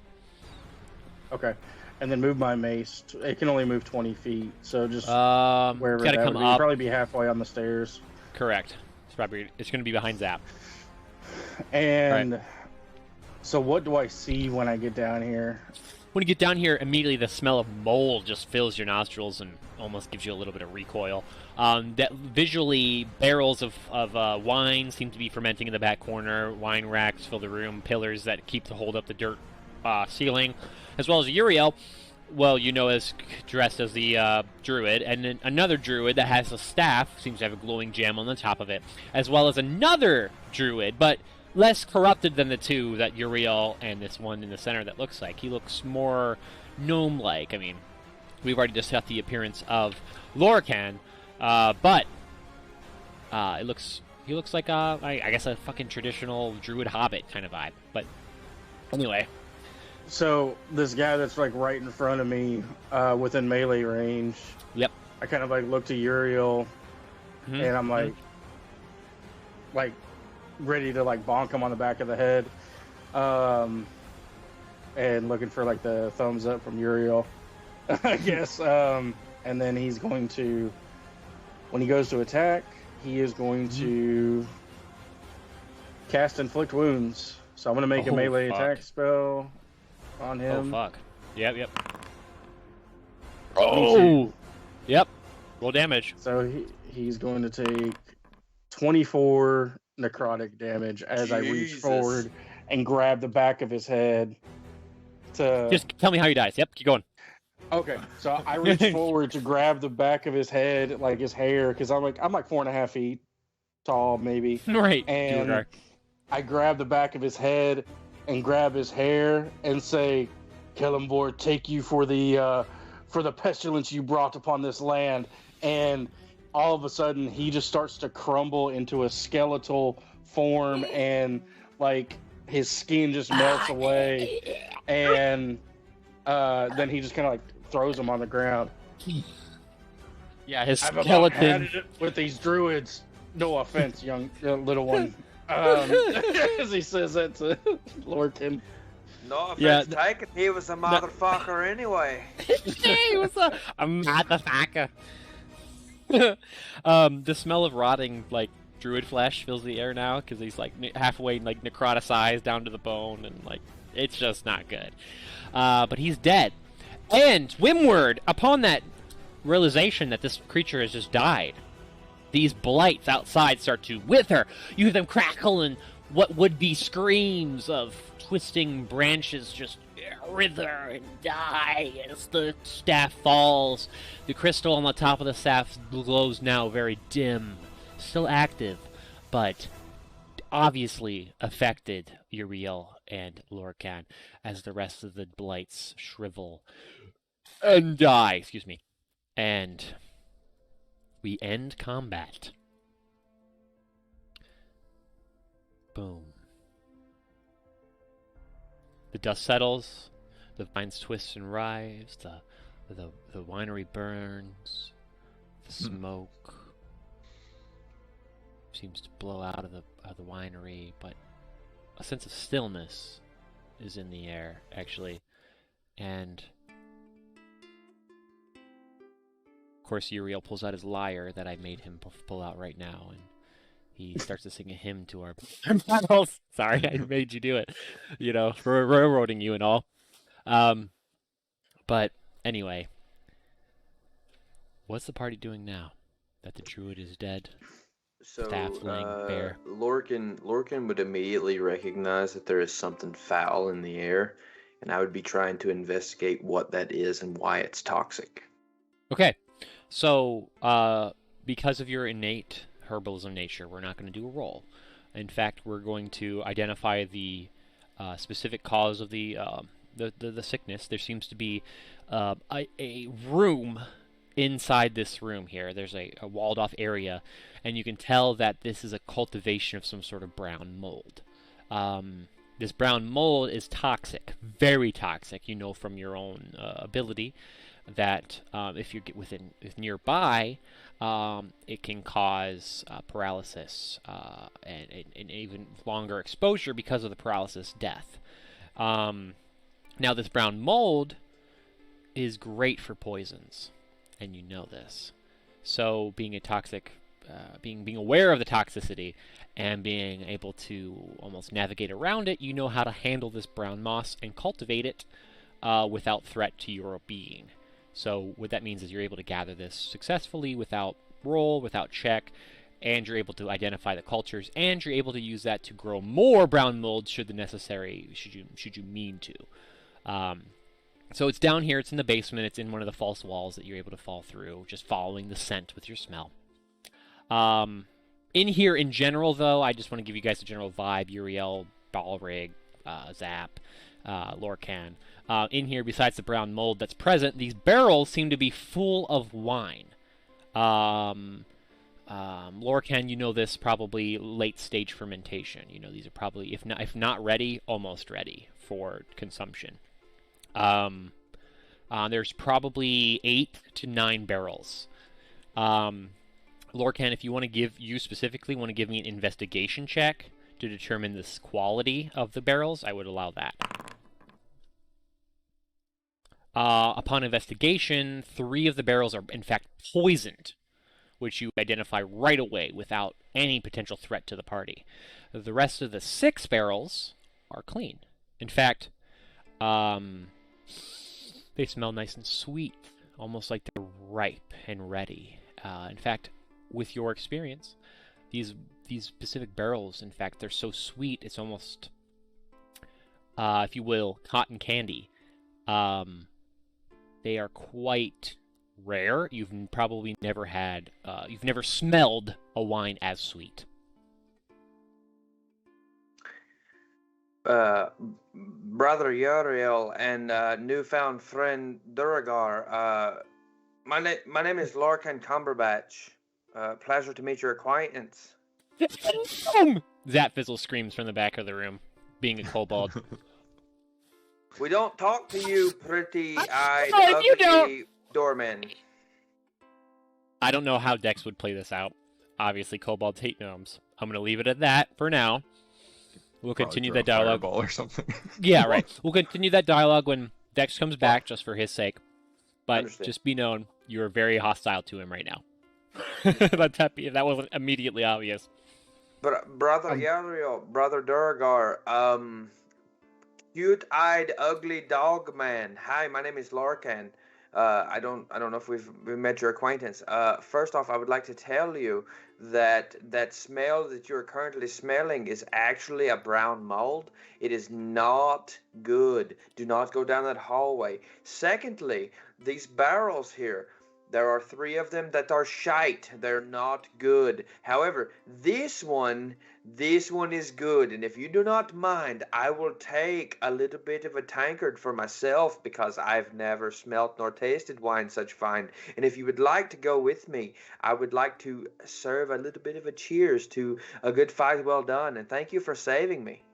okay. And then move my mace. It can only move 20 feet, so just wherever Gotta that come would be. up. Probably be halfway on the stairs. Correct. It's going to be behind Zap. And so what do I see when I get down here? When you get down here, immediately the smell of mold just fills your nostrils and almost gives you a little bit of recoil. That visually, barrels of wine seem to be fermenting in the back corner. Wine racks fill the room, pillars that keep to hold up the dirt ceiling, as well as Uriel. well, is dressed as the druid, and then another druid that has a staff, seems to have a glowing gem on the top of it, as well as another druid, but less corrupted than the two that Uriel and this one in the center that looks like. He looks more gnome-like. I mean, we've already discussed the appearance of Lorcan, but he looks like I guess a fucking traditional druid hobbit kind of vibe. But anyway. So this guy that's like right in front of me, within melee range. Yep. I kind of like look to Uriel, and I'm like ready to like bonk him on the back of the head, and looking for like the thumbs up from Uriel, I guess. And then he's going to, when he goes to attack, he is going to cast Inflict Wounds. So I'm going to make a melee attack spell on him. Oh, fuck. Yep. 22. Oh! Yep. Roll damage. So he's going to take 24 necrotic damage as I reach forward and grab the back of his head to... Just tell me how he dies. Yep, keep going. Okay, so I reach forward to grab the back of his head, like his hair, because I'm like 4.5 feet tall, maybe. Right. And I grab the back of his head and grab his hair and say, Kellenborg, take you for the pestilence you brought upon this land. And all of a sudden, he just starts to crumble into a skeletal form, and like his skin just melts away. And then he just kind of like throws him on the ground. Yeah, his I've about skeleton. had it with these druids. No offense, young little one. As he says that to Lorcan. No offense taken, he was a motherfucker anyway. He was a motherfucker. The smell of rotting like druid flesh fills the air now because he's like halfway like necroticized down to the bone, and like it's just not good. But he's dead. And Wimward, upon that realization that this creature has just died, these blights outside start to wither. You hear them crackle, and what would be screams of twisting branches just wither and die as the staff falls. The crystal on the top of the staff glows now very dim, still active, but obviously affected Uriel and Lorcan as the rest of the blights shrivel and die. Excuse me. And we end combat. Boom. The dust settles, the vines twist and rise, the winery burns, the smoke seems to blow out of the winery, but a sense of stillness is in the air, actually. And of course, Uriel pulls out his lyre that I made him pull out right now, and he starts to sing a hymn to our battles. Sorry, I made you do it. For railroading you and all. But anyway, what's the party doing now that the druid is dead? So, Staffling, bear. Lorcan would immediately recognize that there is something foul in the air, and I would be trying to investigate what that is and why it's toxic. Okay, so because of your innate herbalism nature, we're not going to do a roll. In fact, we're going to identify the specific cause of the sickness. There seems to be a room inside this room here. There's a walled off area, and you can tell that this is a cultivation of some sort of brown mold. This brown mold is toxic, very toxic. You know from your own ability that if you get nearby, it can cause paralysis and even longer exposure because of the paralysis, death. Now, this brown mold is great for poisons, and you know this. So, being a toxic, being aware of the toxicity and being able to almost navigate around it, you know how to handle this brown moss and cultivate it without threat to your being. So what that means is you're able to gather this successfully without roll, without check, and you're able to identify the cultures, and you're able to use that to grow more brown mold should you mean to. So it's down here. It's in the basement. It's in one of the false walls that you're able to fall through, just following the scent with your smell. In here, in general, though, I just want to give you guys a general vibe. Uriel, Balrig, Zap, Lorcan. In here, besides the brown mold that's present, these barrels seem to be full of wine. Lorcan, you know this, probably late-stage fermentation. You know these are probably, if not ready, almost ready for consumption. There's probably 8 to 9 barrels. Lorcan, if you want to give me an investigation check to determine this quality of the barrels, I would allow that. Upon investigation, 3 of the barrels are in fact poisoned, which you identify right away without any potential threat to the party. The rest of the 6 barrels are clean. In fact, they smell nice and sweet, almost like they're ripe and ready. In fact, with your experience, these specific barrels, in fact, they're so sweet, it's almost, if you will, cotton candy. They are quite rare. You've probably never smelled a wine as sweet. Brother Uriel and newfound friend Duragar, my name is Lorcan Cumberbatch. Pleasure to meet your acquaintance. Zapfizzle screams from the back of the room, being a kobold. We don't talk to you, pretty-eyed, you don't. ugly doorman. I don't know how Dex would play this out. Obviously, kobolds hate gnomes. I'm going to leave it at that for now. We'll continue that dialogue. Or something. Yeah, right. We'll continue that dialogue when Dex comes back, just for his sake. But Understood. just be known, you're very hostile to him right now. That's happy if that wasn't immediately obvious. Brother Uriel, Brother Duragar, cute-eyed, ugly dog man. Hi, my name is Lorcan. I don't know if we've met your acquaintance. First off, I would like to tell you that smell that you're currently smelling is actually a brown mold. It is not good. Do not go down that hallway. Secondly, these barrels here, there are 3 of them that are shite. They're not good. However, this one is good. And if you do not mind, I will take a little bit of a tankard for myself because I've never smelt nor tasted wine such fine. And if you would like to go with me, I would like to serve a little bit of a cheers to a good fight well done. And thank you for saving me.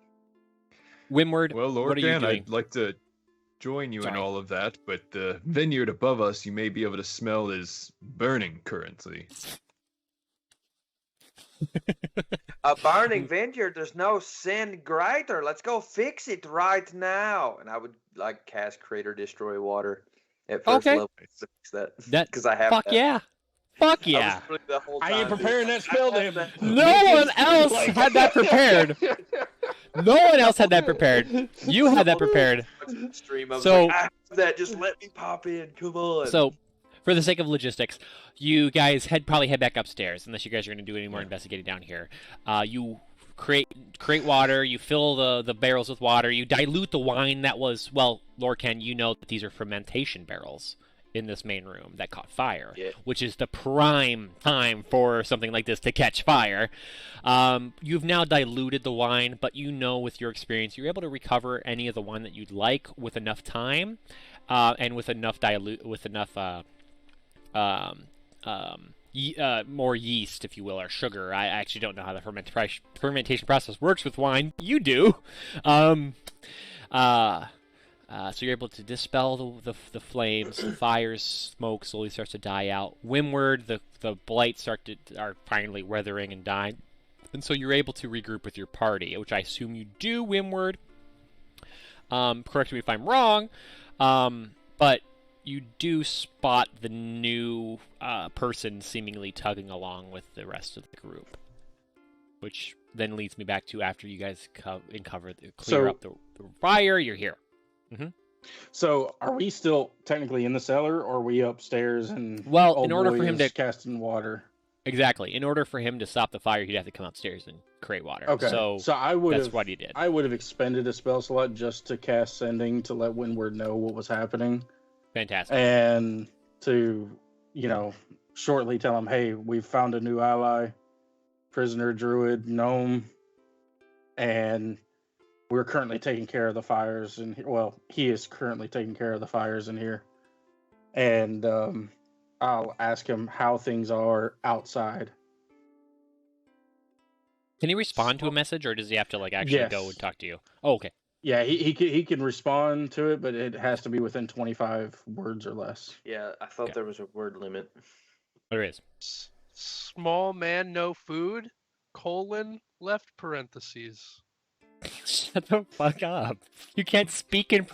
Wimward, Well, what are you Lorcan, doing? I'd like to join you Sorry. in all of that, but the vineyard above us, you may be able to smell, is burning currently. A burning vineyard, there's no sin greater. Let's go fix it right now. And I would like cast Crater Destroy Water at first Okay. level to fix that. Because I have Fuck that. yeah. Fuck I was yeah. doing the whole I ain't time, preparing dude. that spell I to have him. that- No one else had that prepared. No one else had that prepared. You had that prepared. Stream. I was So- like, I have that. Just let me pop in. Come on. So, for the sake of logistics, you guys probably head back upstairs, unless you guys are going to do any more investigating down here. You create water, you fill the barrels with water, you dilute the wine that was, well, Lorcan, you know that these are fermentation barrels in this main room that caught fire, which is the prime time for something like this to catch fire. You've now diluted the wine, but you know with your experience, you're able to recover any of the wine that you'd like with enough time, and with enough more yeast, if you will, or sugar. I actually don't know how the fermentation process works with wine. You do. So you're able to dispel the flames. The fire's smoke slowly starts to die out. Wimward, the blights are finally weathering and dying. And so you're able to regroup with your party, which I assume you do, Wimward. Correct me if I'm wrong. But you do spot the new person seemingly tugging along with the rest of the group. Which then leads me back to after you guys clear up the fire, you're here. Mm-hmm. So, are we still technically in the cellar, or are we upstairs and Well, old in order boy for him is to casting water? Exactly. In order for him to stop the fire, he'd have to come upstairs and create water. Okay. So I would that's have what he did. I would have expended a spell slot just to cast Sending to let Windward know what was happening. Fantastic. And to, shortly tell him, hey, we've found a new ally, prisoner druid, gnome, and we're currently taking care of the fires. And well, he is currently taking care of the fires in here. And I'll ask him how things are outside. Can he respond to a message, or does he have to actually go and talk to you? Oh, okay. Yeah, he can respond to it, but it has to be within 25 words or less. Yeah, I thought there was a word limit. There is. Small man, no food, : left parentheses. Shut the fuck up. You can't speak in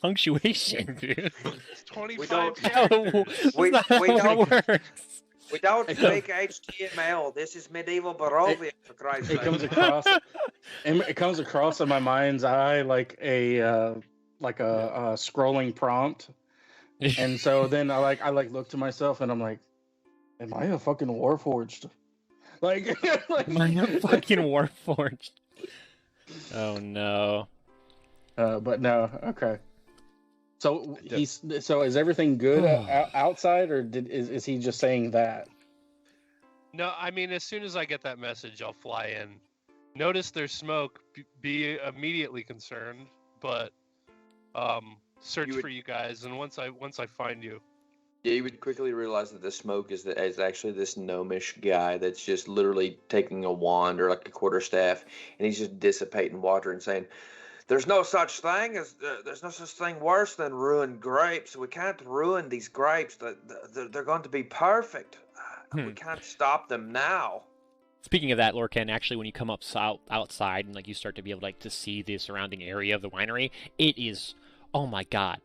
punctuation, dude. It's 25 don't- characters. We That's not how don't- it works. We don't speak HTML. This is medieval Barovia, for Christ's It sake. comes across. It comes across in my mind's eye like a scrolling prompt, and so then I look to myself and I'm like, "Am I a fucking Warforged?" Am I a fucking Warforged? Oh no. But no, okay. So is everything good outside, or is he just saying that? No, I mean, as soon as I get that message, I'll fly in. Notice there's smoke, be immediately concerned, but search for you guys, and once I find you. Yeah, you would quickly realize that the smoke is actually this gnomish guy that's just literally taking a wand or like a quarterstaff, and he's just dissipating water and saying, there's no such thing worse than ruined grapes. We can't ruin these grapes. They're going to be perfect. We can't stop them now. Speaking of that, Lorcan, actually, when you come up outside and you start to be able to see the surrounding area of the winery, it is, oh my god,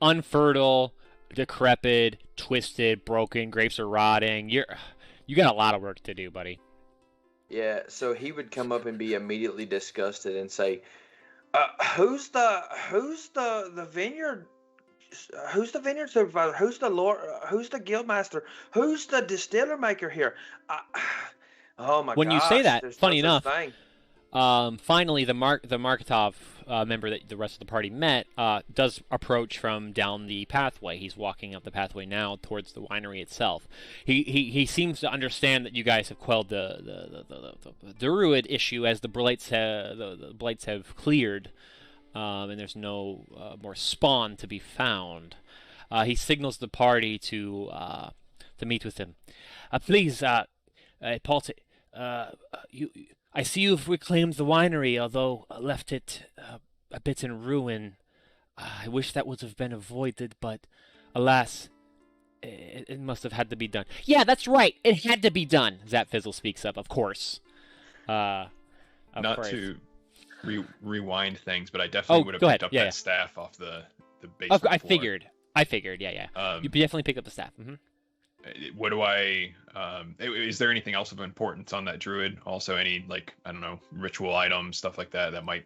unfertile, decrepit, twisted, broken. Grapes are rotting. You got a lot of work to do, buddy. Yeah, so he would come up and be immediately disgusted and say, who's the vineyard? Who's the vineyard supervisor? Who's the lord? Who's the guildmaster? Who's the distiller maker here? Oh my! When you say that, funny no enough, finally the Martiov member that the rest of the party met does approach from down the pathway. He's walking up the pathway now towards the winery itself. He seems to understand that you guys have quelled the druid issue, as the blights have cleared, and there's no more spawn to be found. He signals the party to meet with him. Please, Paul, I see you've reclaimed the winery, although left it a bit in ruin. I wish that would have been avoided, but alas, it must have had to be done. Yeah, that's right. It had to be done. Zapfizzle speaks up, of course. Not to rewind things, but I definitely would have picked up that staff off the basement floor. I figured, yeah. You definitely pick up the staff. Mm-hmm. What do I? Is there anything else of importance on that druid? Also, any ritual items, stuff like that might.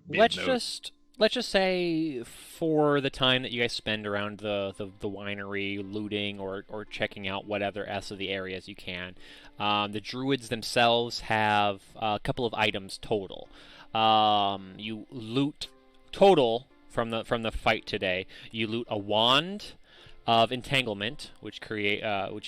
Let's just say, for the time that you guys spend around the winery, looting or checking out what other of the areas you can, the druids themselves have a couple of items total. You loot total from the fight today. You loot a wand of entanglement, which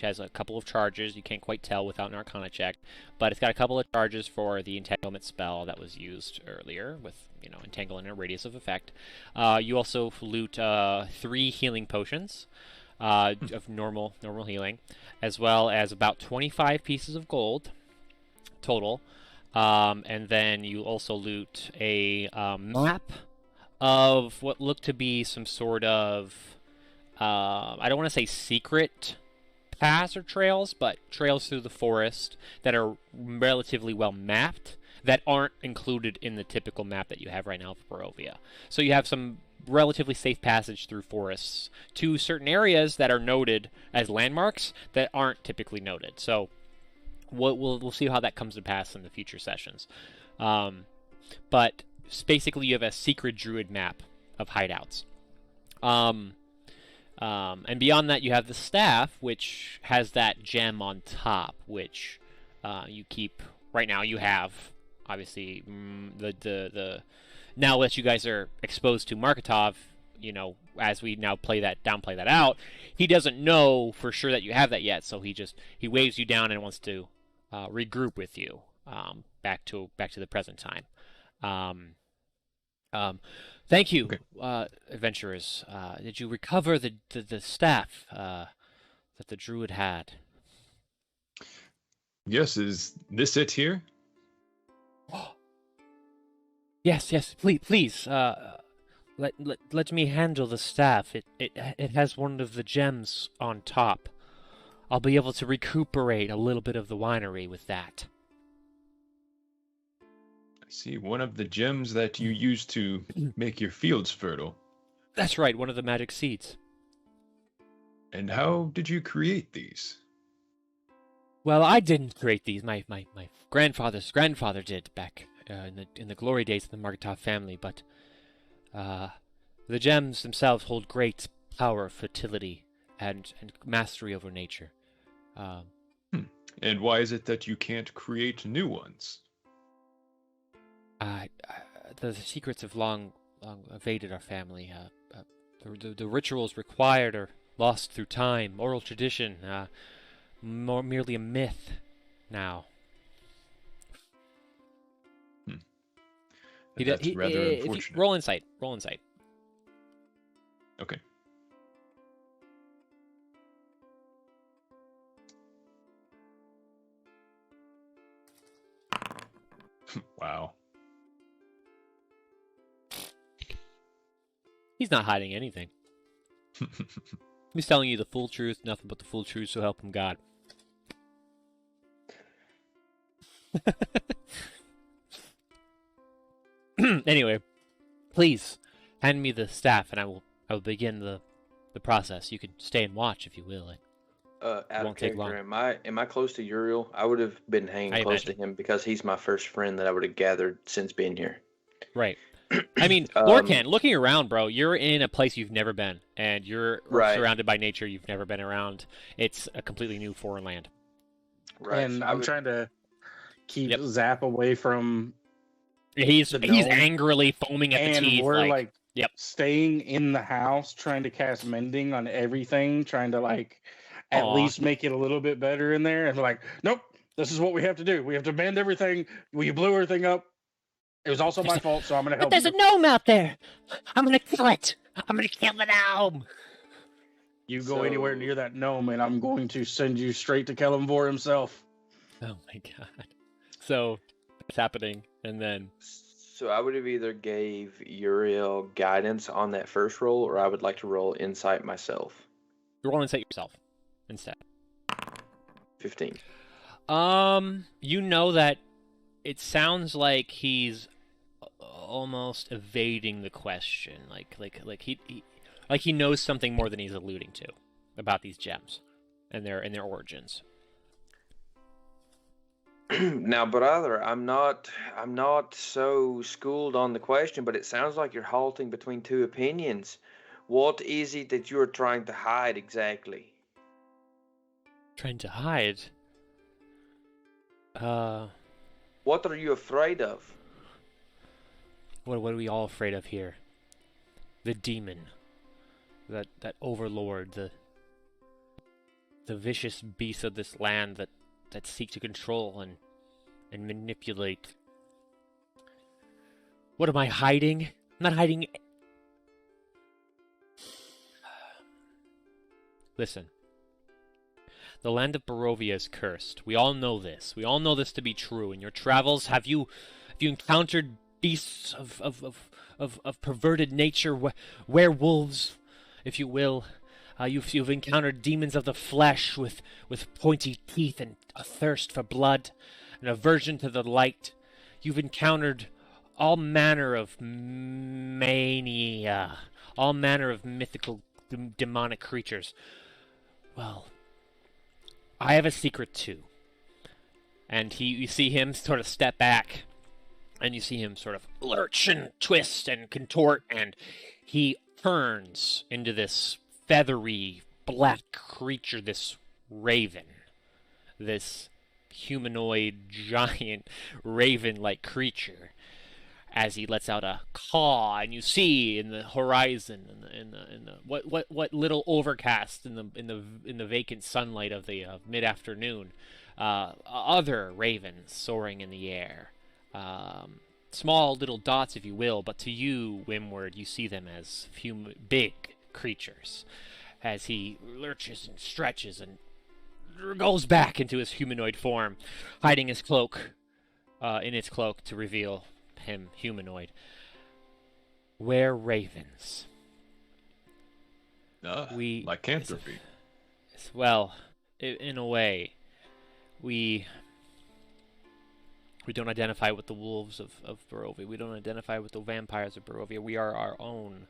has a couple of charges. You can't quite tell without an Arcana check, but it's got a couple of charges for the entanglement spell that was used earlier with entangle in a radius of effect. You also loot 3 healing potions of normal healing, as well as about 25 pieces of gold total, and then you also loot a map of what looked to be some sort of I don't want to say secret paths or trails, but trails through the forest that are relatively well mapped, that aren't included in the typical map that you have right now for Barovia. So you have some relatively safe passage through forests to certain areas that are noted as landmarks that aren't typically noted. So we'll see how that comes to pass in the future sessions. But basically you have a secret druid map of hideouts. And beyond that, you have the staff, which has that gem on top, which you keep. Right now, you have obviously the now that you guys are exposed to Marketov, as we now downplay that out, he doesn't know for sure that you have that yet. So he waves you down and wants to regroup with you back to the present time. Thank you, adventurers. Did you recover the staff that the druid had? Yes, is this it here? Yes, please. Let me handle the staff. It has one of the gems on top. I'll be able to recuperate a little bit of the winery with that. I see, one of the gems that you use to make your fields fertile. That's right, one of the magic seeds. And how did you create these? Well, I didn't create these. My grandfather's grandfather did back in the glory days of the Marketov family, but the gems themselves hold great power of fertility and mastery over nature. And why is it that you can't create new ones? The secrets have long evaded our family. The rituals required are lost through time, oral tradition, merely a myth now. That's rather unfortunate. Roll insight. Okay. Wow. He's not hiding anything. He's telling you the full truth, nothing but the full truth, so help him God. Anyway, please hand me the staff, and I will begin the process. You can stay and watch if you will. Out of won't take character, long. am I close to Uriel? I would have been hanging close to him because he's my first friend that I would have gathered since being here. Right. I mean, Lorcan, looking around, bro, you're in a place you've never been, and you're surrounded by nature you've never been around. It's a completely new foreign land. Right. And I'm trying to keep Zap away from. He's angrily foaming at the teeth. And we're staying in the house, trying to cast mending on everything, trying to at least make it a little bit better in there. And we're like, nope, this is what we have to do. We have to mend everything. You blew everything up. It was also my fault, so I'm going to help you. But there's a gnome out there. I'm going to kill it. I'm going to kill the gnome. You go anywhere near that gnome, and I'm going to send you straight to Kellamvor himself. Oh my god. So, it's happening, and then... So I would have either gave Uriel guidance on that first roll, or I would like to roll insight myself. You roll insight yourself, instead. 15. You know that it sounds like he's almost evading the question, like he knows something more than he's alluding to about these gems and their origins. Now, brother, I'm not so schooled on the question, but it sounds like you're halting between two opinions. What is it that you're trying to hide exactly? Trying to hide? What are you afraid of? What are we all afraid of here? The demon. That overlord, the vicious beasts of this land that seek to control and manipulate. What am I hiding? I'm not hiding. Listen. The land of Barovia is cursed. We all know this. We all know this to be true. In your travels, have you encountered beasts of perverted nature, werewolves, if you will? You've encountered demons of the flesh with pointy teeth and a thirst for blood, an aversion to the light. You've encountered all manner of mania, all manner of mythical demonic creatures. Well, I have a secret too. And you see him sort of step back, and you see him sort of lurch and twist and contort, and he turns into this feathery black creature, this raven, this humanoid giant raven-like creature, as he lets out a caw, and you see in the horizon, in the what little overcast in the vacant sunlight of the mid-afternoon, other ravens soaring in the air. Small little dots, if you will, but to you, Wimward, you see them as big creatures, as he lurches and stretches and goes back into his humanoid form, hiding his cloak in its cloak to reveal him humanoid. We're ravens. Lycanthropy. Well, in a way, we don't identify with the wolves of Barovia. We don't identify with the vampires of Barovia. We are our own,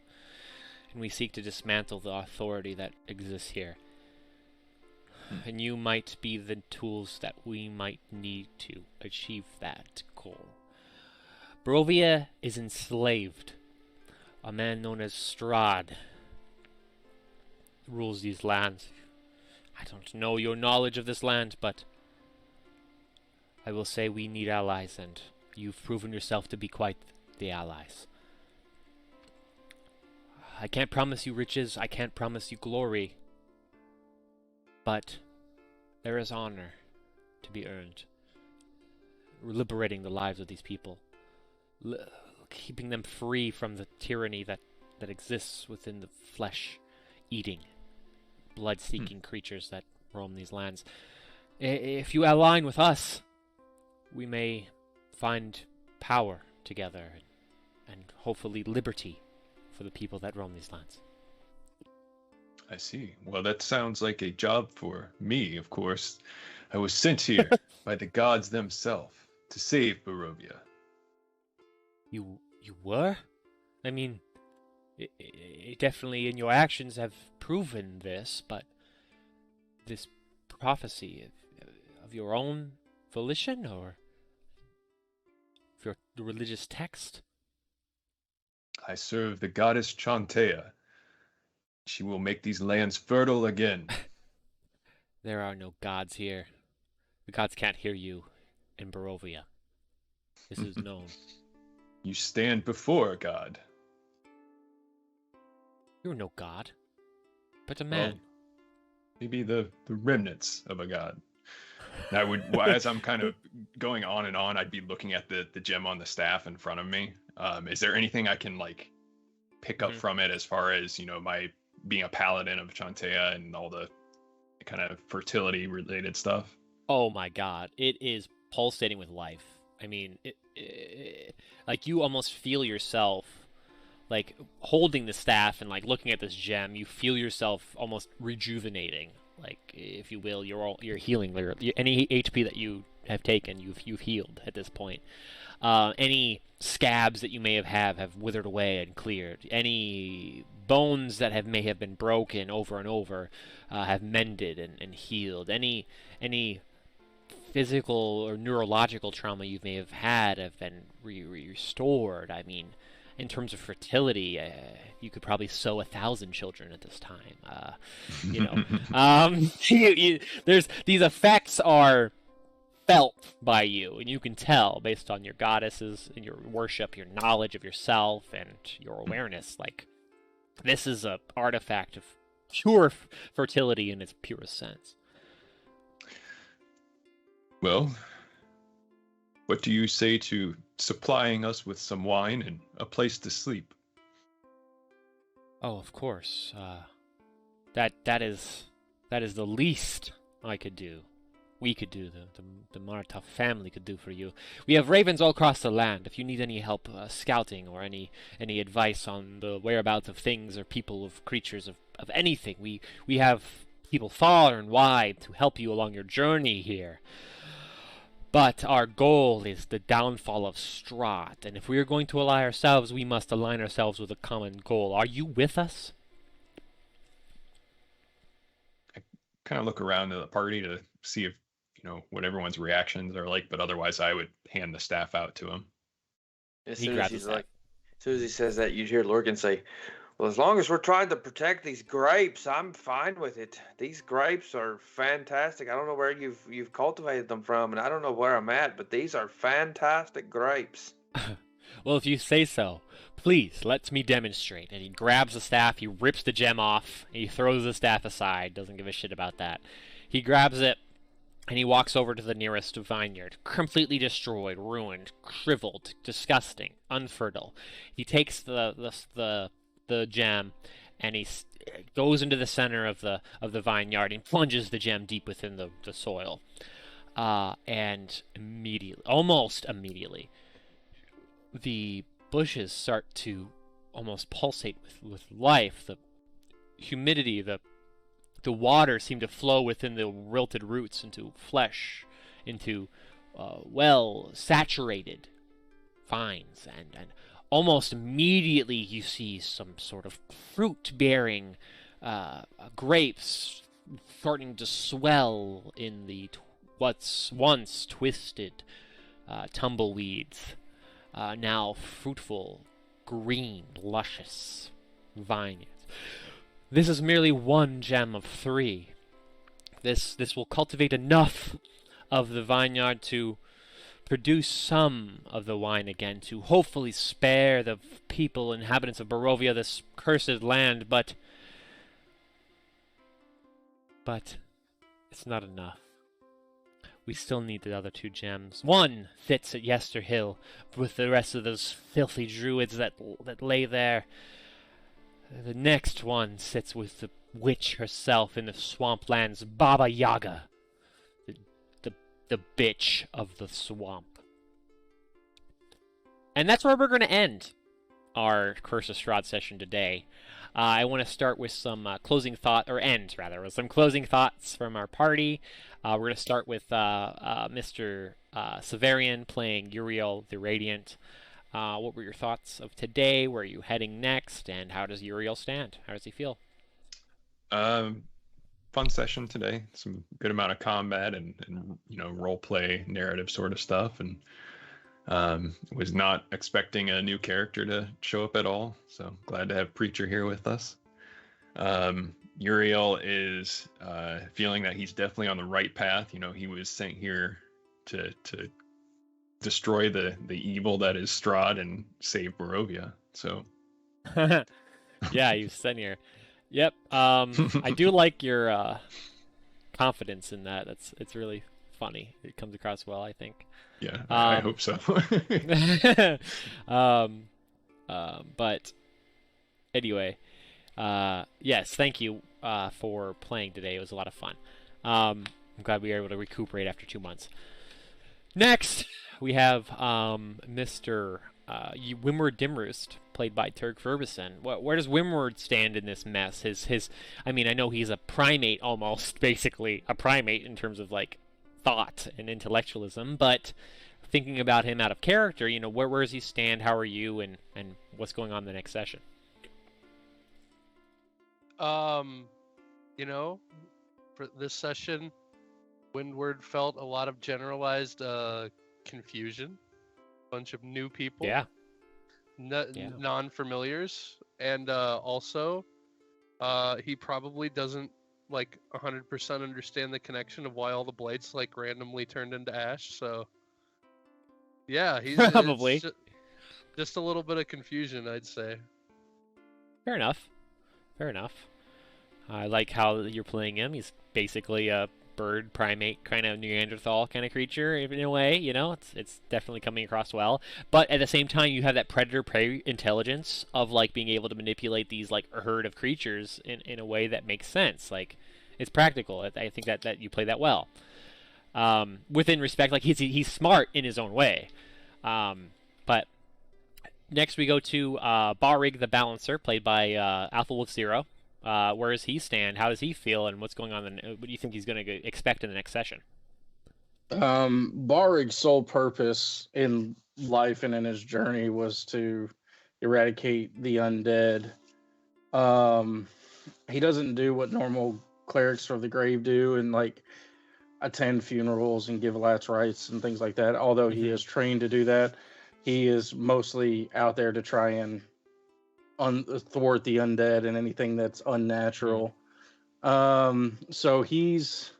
and we seek to dismantle the authority that exists here. And you might be the tools that we might need to achieve that goal. Barovia is enslaved. A man known as Strahd rules these lands. I don't know your knowledge of this land, but I will say we need allies, and you've proven yourself to be quite the allies. I can't promise you riches, I can't promise you glory, but there is honor to be earned. Liberating the lives of these people. Keeping them free from the tyranny that exists within the flesh-eating, blood-seeking creatures that roam these lands. If you align with us, we may find power together and hopefully liberty for the people that roam these lands. I see. Well, that sounds like a job for me, of course. I was sent here by the gods themselves to save Barovia. You were? I mean, definitely in your actions have proven this, but this prophecy of your own volition, or of your religious text? I serve the goddess Chantea. She will make these lands fertile again. There are no gods here. The gods can't hear you in Barovia. This is known. You stand before a god. You're no god, but a man. Well, maybe the remnants of a god. And I would, as I'm kind of going on and on, I'd be looking at the gem on the staff in front of me. Is there anything I can like pick up from it as far as, my being a paladin of Chantea and all the kind of fertility related stuff? Oh my god, it is pulsating with life. I mean, like you almost feel yourself like holding the staff and like looking at this gem. You feel yourself almost rejuvenating, like if you will. You're healing. Any HP that you have taken, you've healed at this point. Any scabs that you may have withered away and cleared. Any bones that may have been broken over and over have mended and healed. Any physical or neurological trauma you may have had have been restored. I mean, in terms of fertility, you could probably sow 1,000 children at this time. There's these effects are felt by you, and you can tell based on your goddesses and your worship, your knowledge of yourself, and your awareness. Like, this is an artifact of pure fertility in its purest sense. Well, what do you say to supplying us with some wine and a place to sleep? Oh, of course. That is the least I could do. We could do, the Martiov family could do for you. We have ravens all across the land. If you need any help scouting or any advice on the whereabouts of things or people, of creatures, of anything, we have people far and wide to help you along your journey here. But our goal is the downfall of Strahd, and if we are going to ally ourselves, we must align ourselves with a common goal. Are you with us? I kind of look around to the party to see if, what everyone's reactions are like, but otherwise I would hand the staff out to him. As soon as he says that, you'd hear Lorcan say, Well, as long as we're trying to protect these grapes, I'm fine with it. These grapes are fantastic. I don't know where you've cultivated them from, and I don't know where I'm at, but these are fantastic grapes. Well, if you say so, please let me demonstrate. And he grabs the staff, he rips the gem off, he throws the staff aside, doesn't give a shit about that. He grabs it, and he walks over to the nearest vineyard, completely destroyed, ruined, shriveled, disgusting, unfertile. He takes the gem, and he goes into the center of the vineyard and plunges the gem deep within the soil. And immediately, almost immediately, the bushes start to almost pulsate with life. The humidity, the water seemed to flow within the wilted roots into flesh, into well-saturated vines, and almost immediately you see some sort of fruit-bearing grapes starting to swell in the what's once twisted tumbleweeds, now fruitful, green, luscious vineyards. This is merely one gem of 3. This will cultivate enough of the vineyard to produce some of the wine again, to hopefully spare the people, inhabitants of Barovia, this cursed land, but it's not enough. We still need the other 2 gems. One fits at Yester Hill with the rest of those filthy druids that lay there. The next one sits with the witch herself in the swamplands, Baba Yaga, the bitch of the swamp. And that's where we're going to end our Curse of Strahd session today. I want to start with some closing thought, or end rather, with some closing thoughts from our party. We're going to start with Mr. Severian playing Uriel the Radiant. What were your thoughts of today? Where are you heading next? And how does Uriel stand? How does he feel? Fun session today. Some good amount of combat and role play narrative sort of stuff, and was not expecting a new character to show up at all. So glad to have Preacher here with us. Uriel is feeling that he's definitely on the right path. He was sent here to destroy the evil that is Strahd and save Barovia. So yeah, he was sent here. Yep. I do like your confidence in that. It's really funny. It comes across well, I think. Yeah, I hope so. But anyway, yes, thank you for playing today. It was a lot of fun. I'm glad we were able to recuperate after 2 months. Next, we have Mr. Wimward Dimroost, played by Turg Ferguson. Where does Wimward stand in this mess? I mean, I know he's a primate almost, basically a primate in terms of like thought and intellectualism, but thinking about him out of character, where does he stand? How are you, and what's going on in the next session? For this session, Windward felt a lot of generalized confusion, bunch of new people, non-familiars, and also he probably doesn't 100% understand the connection of why all the blades randomly turned into ash. So yeah, he's probably just a little bit of confusion, I'd say. Fair enough. I like how you're playing him. He's basically a bird primate kind of Neanderthal kind of creature in a way. It's definitely coming across well, but at the same time you have that predator prey intelligence of being able to manipulate these a herd of creatures in a way that makes sense. It's practical. I think that you play that well, within respect. He's smart in his own way. But next we go to Barig the Balancer, played by Alpha Wolf Zero. Where does he stand? How does he feel? And what's going on? What do you think he's going to expect in the next session? Barig's sole purpose in life and in his journey was to eradicate the undead. He doesn't do what normal clerics of the grave do and attend funerals and give last rites and things like that. Although he is trained to do that, he is mostly out there to try and thwart the undead and anything that's unnatural. So he's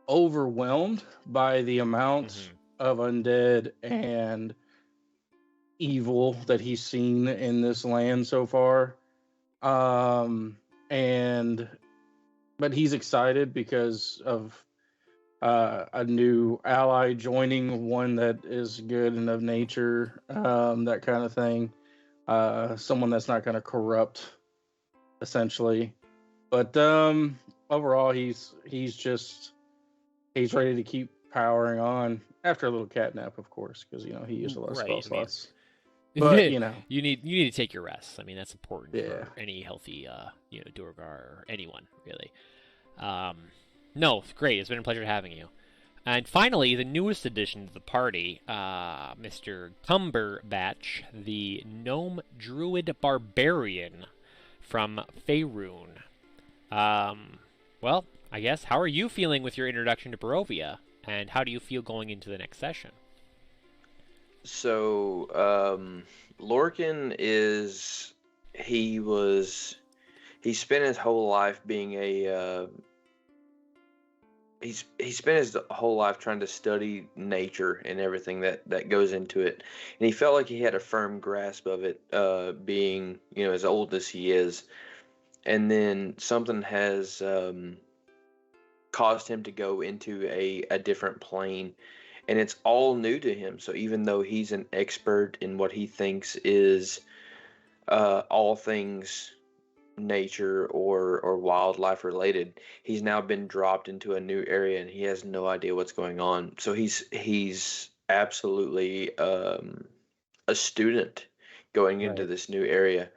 overwhelmed by the amount of undead and evil that he's seen in this land so far. But he's excited because of a new ally joining, one that is good and of nature, that kind of thing. Someone that's not going to corrupt, essentially. But overall, he's ready to keep powering on after a little catnap, of course, because he used a lot of spell slots. But you need to take your rest. I mean, that's important for any healthy Duergar or anyone really. No, great. It's been a pleasure having you. And finally, the newest addition to the party, Mr. Cumberbatch, the Gnome Druid Barbarian from Faerun. Well, I guess, how are you feeling with your introduction to Barovia? And how do you feel going into the next session? So, Lorcan he spent his whole life being he spent his whole life trying to study nature and everything that goes into it, and he felt like he had a firm grasp of it, being as old as he is, and then something has caused him to go into a different plane, and it's all new to him. So even though he's an expert in what he thinks is all things nature or wildlife related, he's now been dropped into a new area and he has no idea what's going on. So he's absolutely a student going into this new area.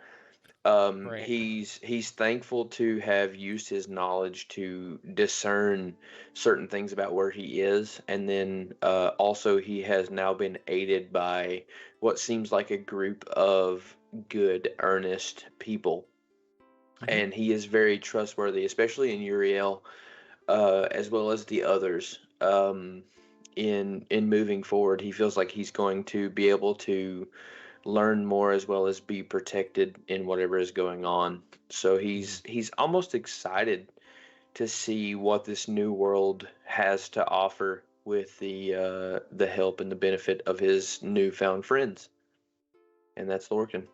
He's thankful to have used his knowledge to discern certain things about where he is, and then also he has now been aided by what seems like a group of good, earnest people. And he is very trustworthy, especially in Uriel, as well as the others. In moving forward, he feels like he's going to be able to learn more as well as be protected in whatever is going on. So he's almost excited to see what this new world has to offer with the help and the benefit of his newfound friends. And that's Lorcan.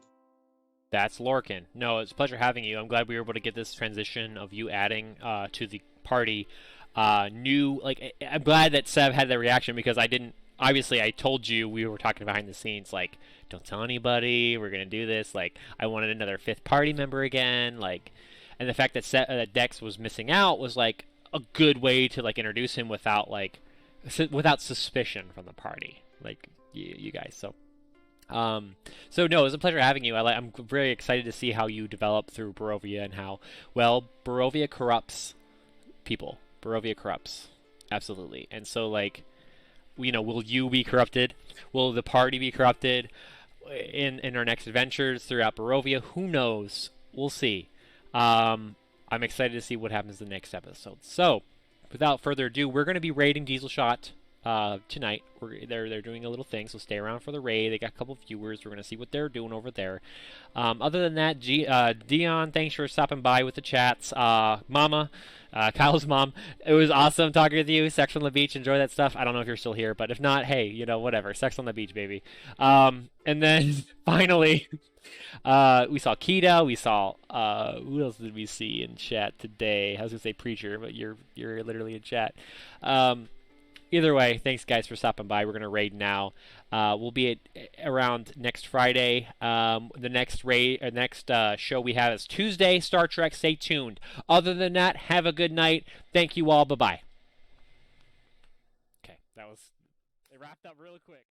That's Lorcan. No, it's a pleasure having you. I'm glad we were able to get this transition of you adding to the party. I'm glad that Sev had that reaction, because I didn't. Obviously, I told you, we were talking behind the scenes, like, don't tell anybody, we're gonna do this. Like, I wanted another fifth party member again. Like, and the fact that Dex was missing out was like a good way to like introduce him without suspicion from the party, like you guys. So no, it was a pleasure having you. I'm very excited to see how you develop through Barovia and how Barovia corrupts people. Barovia corrupts, absolutely. And so will you be corrupted? Will the party be corrupted in our next adventures throughout Barovia? Who knows? We'll see. I'm excited to see what happens in the next episode. So, without further ado, we're going to be raiding Diesel Shot tonight. They're doing a little thing, so stay around for the raid. They got a couple of viewers. We're going to see what they're doing over there. Other than that, Dion, thanks for stopping by with the chats. Mama, Kyle's mom, it was awesome talking with you. Sex on the beach, enjoy that stuff. I don't know if you're still here, but if not, hey, whatever. Sex on the beach, baby. And then finally, we saw Kita. We saw who else did we see in chat today? I was gonna say Preacher, but you're literally in chat. Either way, thanks guys for stopping by. We're gonna raid now. We'll be around next Friday. The next show we have is Tuesday, Star Trek. Stay tuned. Other than that, have a good night. Thank you all. Bye bye. Okay, it wrapped up really quick.